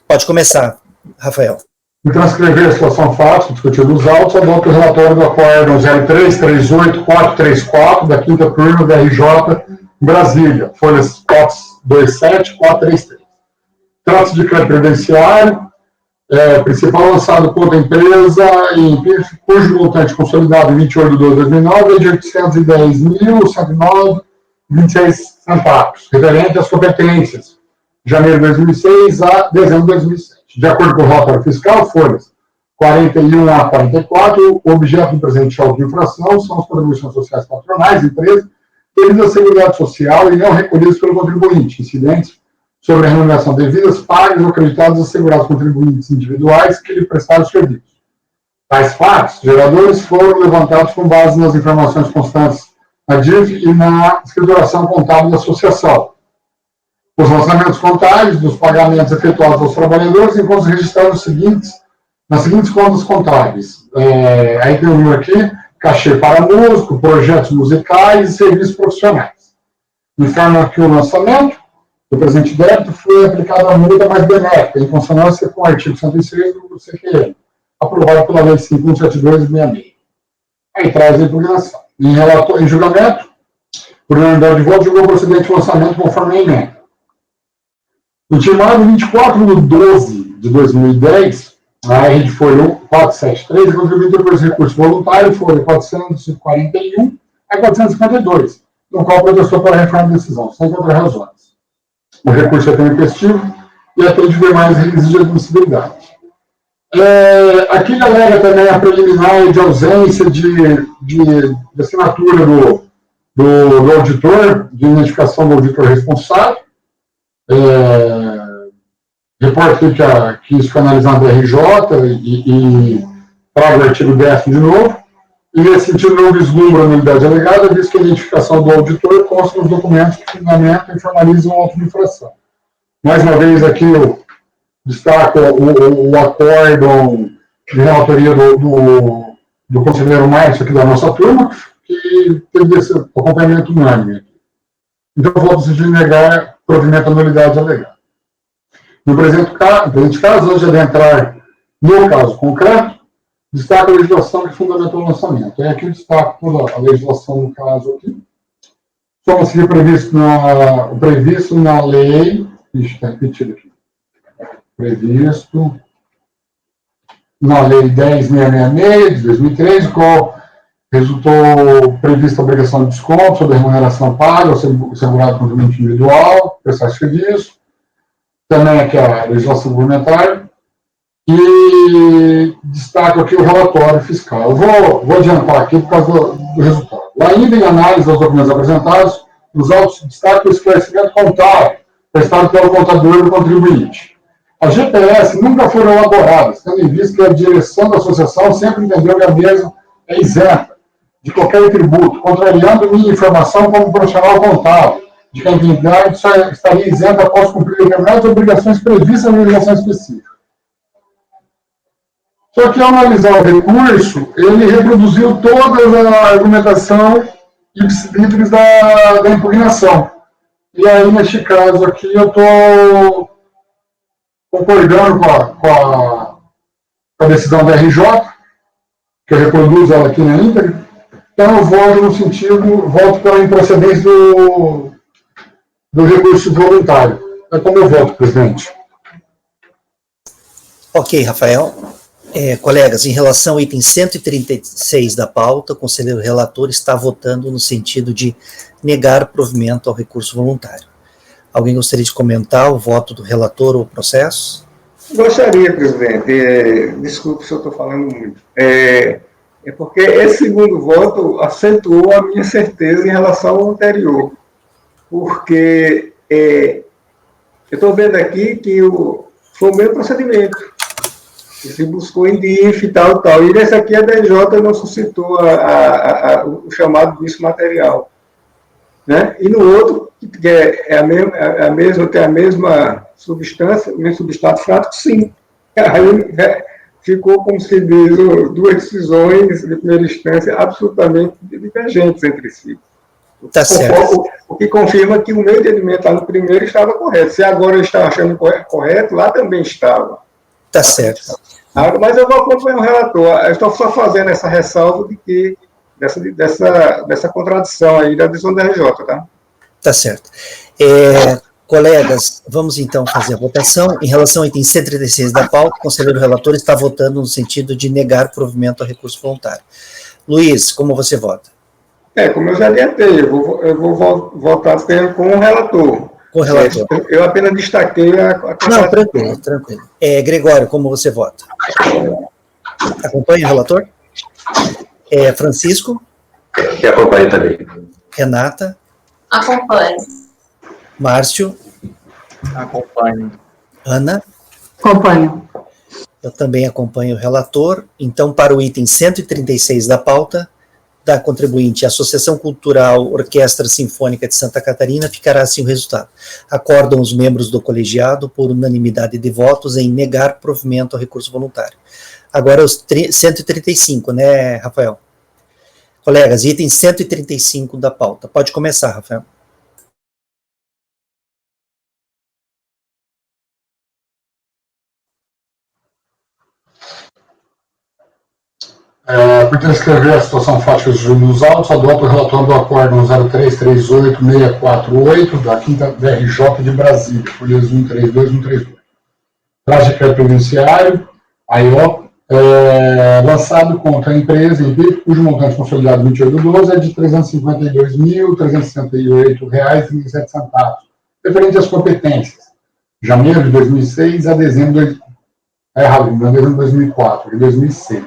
Speaker 2: Pode começar, Rafael.
Speaker 10: Em transcrever a situação fática discutida nos autos, adota o relatório do acórdão 0338434 da 5ª turma da RJ Brasília, folhas 427 e 433. Trata-se de crédito previdenciário, principal lançado contra a empresa, cujo montante consolidado em 28 de 2009 é de R$ 810.109,26, referente às competências, de janeiro de 2006 a dezembro de 2007. De acordo com o relatório fiscal, folhas 41 a 44, o objeto do presente auto de infração são as contribuições sociais patronais, empresas, devidas à Seguridade Social e não recolhidas pelo contribuinte, incidentes sobre a remuneração devidas, pagas ou acreditados a segurados contribuintes individuais que lhe prestaram serviços. Tais fatos geradores foram levantados com base nas informações constantes na DIF e na escrituração contábil da associação. Os lançamentos contábeis dos pagamentos efetuados aos trabalhadores encontram registrados nas seguintes contas contábeis. Aí tem o número aqui, cachê para músico, projetos musicais e serviços profissionais. Informa que o lançamento do presente débito foi aplicado a multa mais benéfica, em consonância com o artigo 106 do CQM, aprovado pela Lei 517266. Aí traz a impugnação. Em julgamento, por unanimidade de voto, julgou o procedimento de lançamento conforme a emenda. Intimado 24 de 12 de 2010, a RD foi 473, e contribuído por recurso voluntário foi 441 a 452, no qual protestou pela reforma da decisão, sem contra-razões. O recurso é tempestivo e atende demais requisitos de admissibilidade. Aqui alega também a preliminar de ausência de assinatura do auditor, de identificação do auditor responsável. Reporto que isso foi analisado na RJ e traga o artigo 10º de novo. E, nesse sentido, não vislumbra a nulidade alegada, visto que a identificação do auditor consta nos documentos que fundamentam e formalizam a auto de infração. Mais uma vez, aqui eu destaco o acórdão de relatoria do conselheiro Márcio, aqui da nossa turma, que teve esse acompanhamento unânime. Então, eu vou decidir negar provimento à nulidade alegada. No presente caso, antes de adentrar no caso concreto, destaca a legislação que fundamentou o lançamento. Aqui eu destaco toda a legislação no caso aqui. Só a seguir previsto na lei. Está repetido aqui. Previsto na lei 10.666 de 2003, qual resultou prevista a obrigação de desconto sobre a remuneração paga ao segurado contribuinte individual, prestar serviço. Também aqui a legislação complementar. E destaco aqui o relatório fiscal. Eu vou adiantar aqui por causa do resultado. Ainda em análise dos documentos apresentados, os autos destacam o esclarecimento contábil prestado pelo contador do contribuinte. As GPS nunca foram elaboradas, tendo em vista que a direção da associação sempre entendeu que a mesma é isenta de qualquer tributo, contrariando minha informação como profissional contábil, de que a entidade só estaria isenta após cumprir determinadas obrigações previstas na legislação específica. Só que, ao analisar o recurso, ele reproduziu toda a argumentação ipsis da impugnação. E aí, neste caso aqui, eu estou concordando com a decisão da RJ, que eu reproduzo ela aqui na íntegra. Então, eu volto no sentido, volto pela improcedência do recurso voluntário. É como eu voto, presidente.
Speaker 2: Ok, Rafael. Colegas, em relação ao item 136 da pauta, o conselheiro relator está votando no sentido de negar provimento ao recurso voluntário. Alguém gostaria de comentar o voto do relator ou o processo?
Speaker 9: Gostaria, presidente. Desculpe se eu estou falando muito. É porque esse segundo voto acentuou a minha certeza em relação ao anterior. Porque eu estou vendo aqui que foi o mesmo procedimento. Se buscou em DIF e tal. E nesse aqui a DJ não suscitou o chamado vício material. Né? E no outro, que tem a mesma substância, o mesmo substrato frático, sim. Aí ficou, como se diz, duas decisões de primeira instância absolutamente divergentes entre si.
Speaker 2: Tá certo.
Speaker 9: O que confirma que o meu entendimento lá no primeiro estava correto. Se agora eu estava achando correto, lá também estava.
Speaker 2: Tá certo.
Speaker 9: Mas eu vou acompanhar o relator. Eu estou só fazendo essa ressalva de que dessa contradição aí da decisão da RJ, tá?
Speaker 2: Tá certo. Colegas, vamos então fazer a votação. Em relação ao item 136 da pauta, o conselheiro relator está votando no sentido de negar provimento ao recurso voluntário. Luiz, como você vota?
Speaker 9: Como eu já adiantei, eu vou votar com o relator.
Speaker 2: Com o relator.
Speaker 9: Eu apenas destaquei a
Speaker 2: Não, tranquilo. Gregório, como você vota? Acompanha o relator? Francisco?
Speaker 6: Que acompanha também.
Speaker 2: Renata?
Speaker 11: Acompanho.
Speaker 2: Márcio?
Speaker 8: Acompanho.
Speaker 2: Ana?
Speaker 7: Acompanho.
Speaker 2: Eu também acompanho o relator. Então, para o item 136 da pauta, da contribuinte Associação Cultural Orquestra Sinfônica de Santa Catarina, ficará assim o resultado. Acordam os membros do colegiado, por unanimidade de votos, em negar provimento ao recurso voluntário. Agora os 135, né, Rafael? Colegas, item 135 da pauta. Pode começar, Rafael.
Speaker 10: Por transcrever a situação fática dos autos, adota o relatório do acórdão 0338648 da 5ª DRJ de Brasília, folhas 132 e 138. Traz decreto provinciário, AIO, lançado contra a empresa em BIP, cujo montante consolidado 28/12 é de R$ 352.368,37, referente às competências, janeiro de 2006 a dezembro de 2004 e 2006.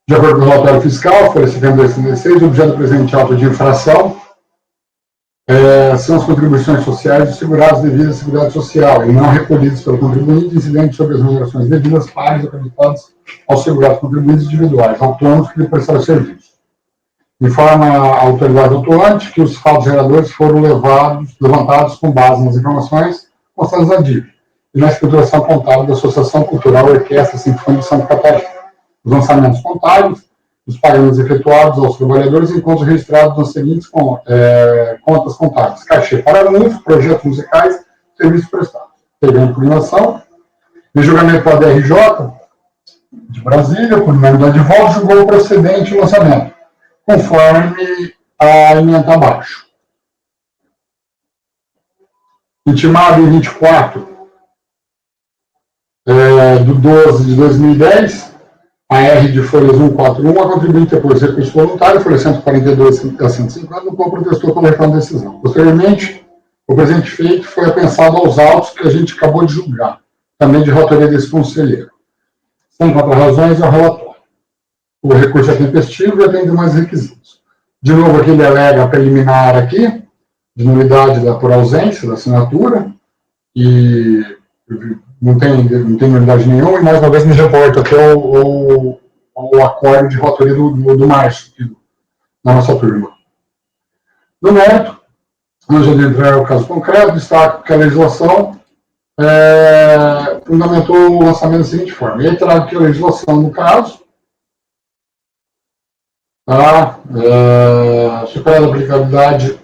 Speaker 10: De acordo com o relatório fiscal, folha 72/36, o objeto do presente auto de infração são as contribuições sociais dos segurados devidas à Seguridade Social e não recolhidas pelo contribuinte, incidentes sobre as remunerações devidas pagas ou acreditadas aos segurados contribuintes individuais, autônomos que lhe prestaram serviço. Informa a autoridade autuante que os fatos geradores foram levantados com base nas informações constantes na dívida e na escrituração contábil da Associação Cultural Orquestra Sinfônica de Santa Catarina. Os lançamentos contábeis, os pagamentos efetuados aos trabalhadores em contas registradas nas seguintes contas contábeis: cachê para anúncios, projetos musicais, serviços prestados. Teve a impugnação, em julgamento para a DRJ de Brasília, por unanimidade de votos, julgou procedente o lançamento, conforme a emenda abaixo. Intimado em 24/12/2010, a R de folhas 141, a contribuinte depois recurso voluntário, folha 142 a 150, no qual protestou pela reclamação da decisão. Posteriormente, o presente feito foi apensado aos autos que a gente acabou de julgar, também de relatoria desse conselheiro. Sem contra-razões, ao relatório. O recurso é tempestivo e atende mais requisitos. De novo, aqui ele alega a preliminar aqui, de nulidade por ausência da assinatura, e não tem nulidade nenhuma, e mais uma vez me reporta até o acordo de relatoria do Márcio, da nossa turma. No mérito, antes de entrar no caso concreto, destaco que a legislação fundamentou o lançamento da seguinte forma. E aí trago aqui a legislação no caso, superada a aplicabilidade,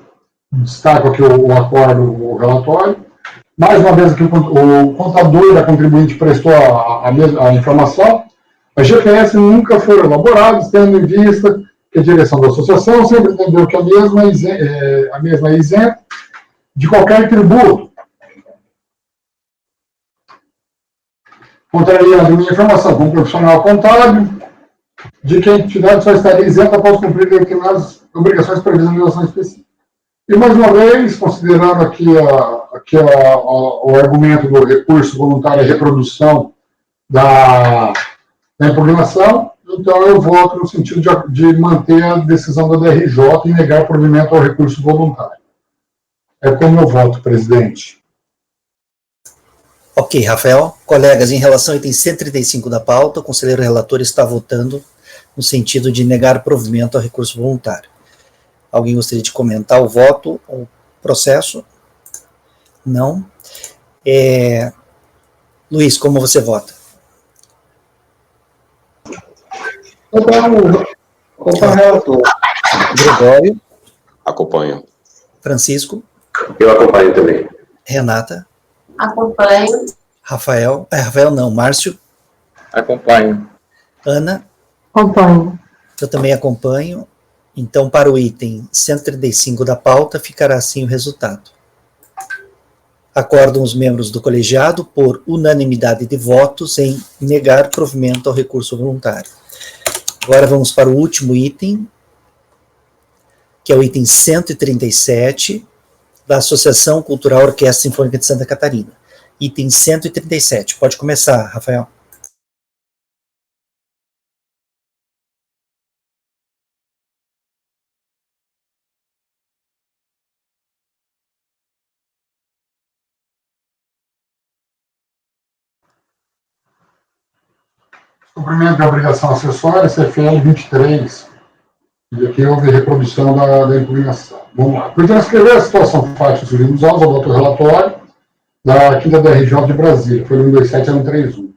Speaker 10: destaco aqui o acordo, o relatório. Mais uma vez aqui o contador da contribuinte prestou a informação. As GPS nunca foram elaboradas, tendo em vista que a direção da associação sempre entendeu que a mesma é isenta de qualquer tributo. Contrariando a minha informação como profissional contábil, de que a entidade só estaria isenta após cumprir determinadas obrigações previstas na legislação específica. E, mais uma vez, considerando aqui o argumento do recurso voluntário à reprodução da impugnação, então eu voto no sentido de manter a decisão da DRJ e negar provimento ao recurso voluntário. É como eu voto, presidente.
Speaker 2: Ok, Rafael. Colegas, em relação ao item 135 da pauta, o conselheiro relator está votando no sentido de negar provimento ao recurso voluntário. Alguém gostaria de comentar o voto, o processo? Não. Luiz, como você vota?
Speaker 9: Acompanho o relator.
Speaker 2: Gregório?
Speaker 5: Acompanho.
Speaker 2: Francisco?
Speaker 6: Eu acompanho também.
Speaker 2: Renata?
Speaker 11: Acompanho.
Speaker 2: Rafael não, Márcio?
Speaker 8: Acompanho.
Speaker 2: Ana?
Speaker 7: Acompanho.
Speaker 2: Eu também acompanho. Então, para o item 135 da pauta, ficará assim o resultado. Acordam os membros do colegiado por unanimidade de votos em negar provimento ao recurso voluntário. Agora vamos para o último item, que é o item 137, da Associação Cultural Orquestra Sinfônica de Santa Catarina. Item 137. Pode começar, Rafael.
Speaker 10: Cumprimento da obrigação acessória, CFL 23. E aqui houve reprodução da impugnação. Vamos lá. Por transcrever a situação fática surgindo nos autos, ao doutor relatório da 5ª DRJ de Brasília, foi 127-131.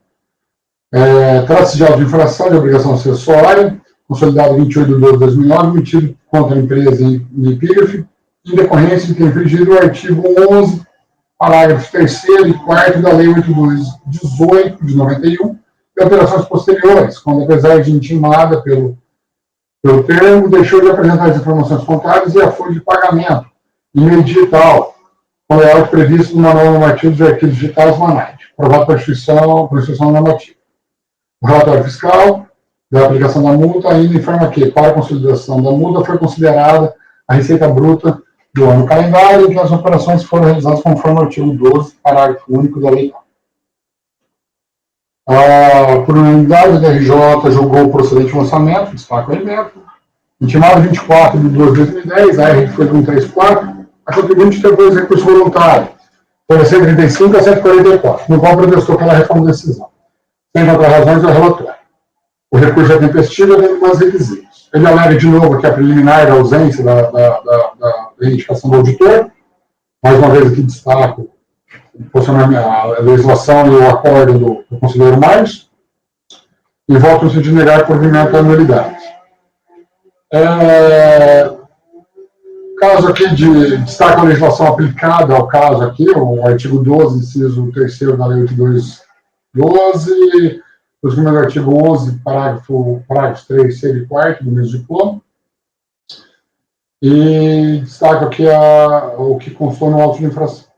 Speaker 10: Trata-se de auto de infração de obrigação acessória, consolidado 28/12/2009, emitido contra a empresa em epígrafe, em decorrência de ter infringido o artigo 11, parágrafo 3º e 4º da Lei 8218 de 91, e alterações posteriores, quando, apesar de intimada pelo termo, deixou de apresentar as informações contábeis e a folha de pagamento em meio digital, com o layout previsto no Manual Normativo de Arquivos Digitais MANAD, aprovado por instituição normativa. O relatório fiscal da aplicação da multa ainda informa que, para a consolidação da multa, foi considerada a receita bruta do ano calendário e que as operações foram realizadas conforme o artigo 12, parágrafo único da lei. Por unanimidade, a DRJ julgou o procedente de lançamento, destaca o elemento, intimado 24/12/2010, a R foi 134, a contribuinte interpôs recurso voluntário, foi 135 a 144, no qual protestou pela reforma da decisão. Sem encontrar razões do relatório. O recurso é tempestivo e tem mais requisitos. Ele alega de novo que a preliminar é a ausência da reivindicação do auditor, mais uma vez aqui destaco a legislação e o acordo do conselheiro Márcio, e voto no sentido de negar provimento à anualidade. Caso aqui destaca a legislação aplicada ao caso aqui, o artigo 12, inciso 3º da Lei 8212, os números do artigo 11, parágrafos 3, 6 e 4 do mesmo diploma, e destaco aqui o que constou no auto de infração.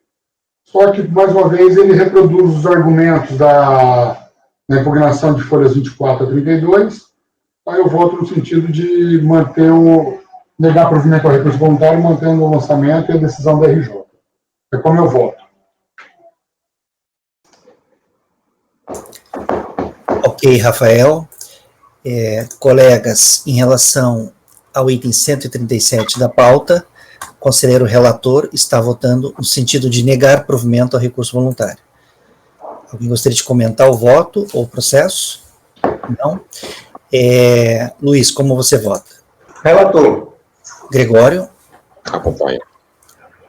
Speaker 10: Só que, mais uma vez, ele reproduz os argumentos da impugnação de folhas 24 a 32, aí eu voto no sentido de negar provimento ao recurso voluntário, mantendo o lançamento e a decisão da RJ. É como eu voto.
Speaker 2: Ok, Rafael. Colegas, em relação ao item 137 da pauta, o conselheiro relator está votando no sentido de negar provimento ao recurso voluntário. Alguém gostaria de comentar o voto ou o processo? Não? Luiz, como você vota?
Speaker 6: Relator.
Speaker 2: Gregório?
Speaker 5: Acompanho.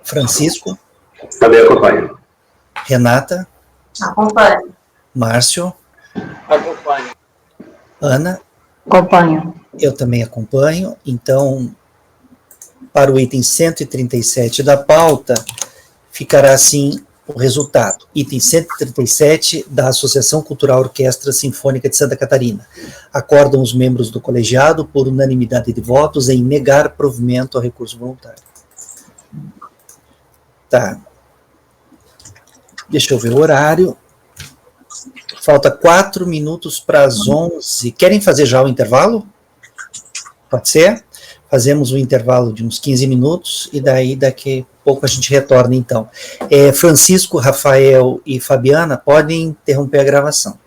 Speaker 2: Francisco?
Speaker 6: Também acompanho.
Speaker 2: Renata?
Speaker 11: Acompanho.
Speaker 2: Márcio?
Speaker 8: Acompanho.
Speaker 2: Ana?
Speaker 7: Acompanho.
Speaker 2: Eu também acompanho. Então, para o item 137 da pauta, ficará assim o resultado. Item 137 da Associação Cultural Orquestra Sinfônica de Santa Catarina. Acordam os membros do colegiado, por unanimidade de votos, em negar provimento ao recurso voluntário. Tá. Deixa eu ver o horário. Falta 4 minutos para as 11. Querem fazer já o intervalo? Pode ser? Fazemos um intervalo de uns 15 minutos e daí daqui a pouco a gente retorna, então. Francisco, Rafael e Fabiana podem interromper a gravação.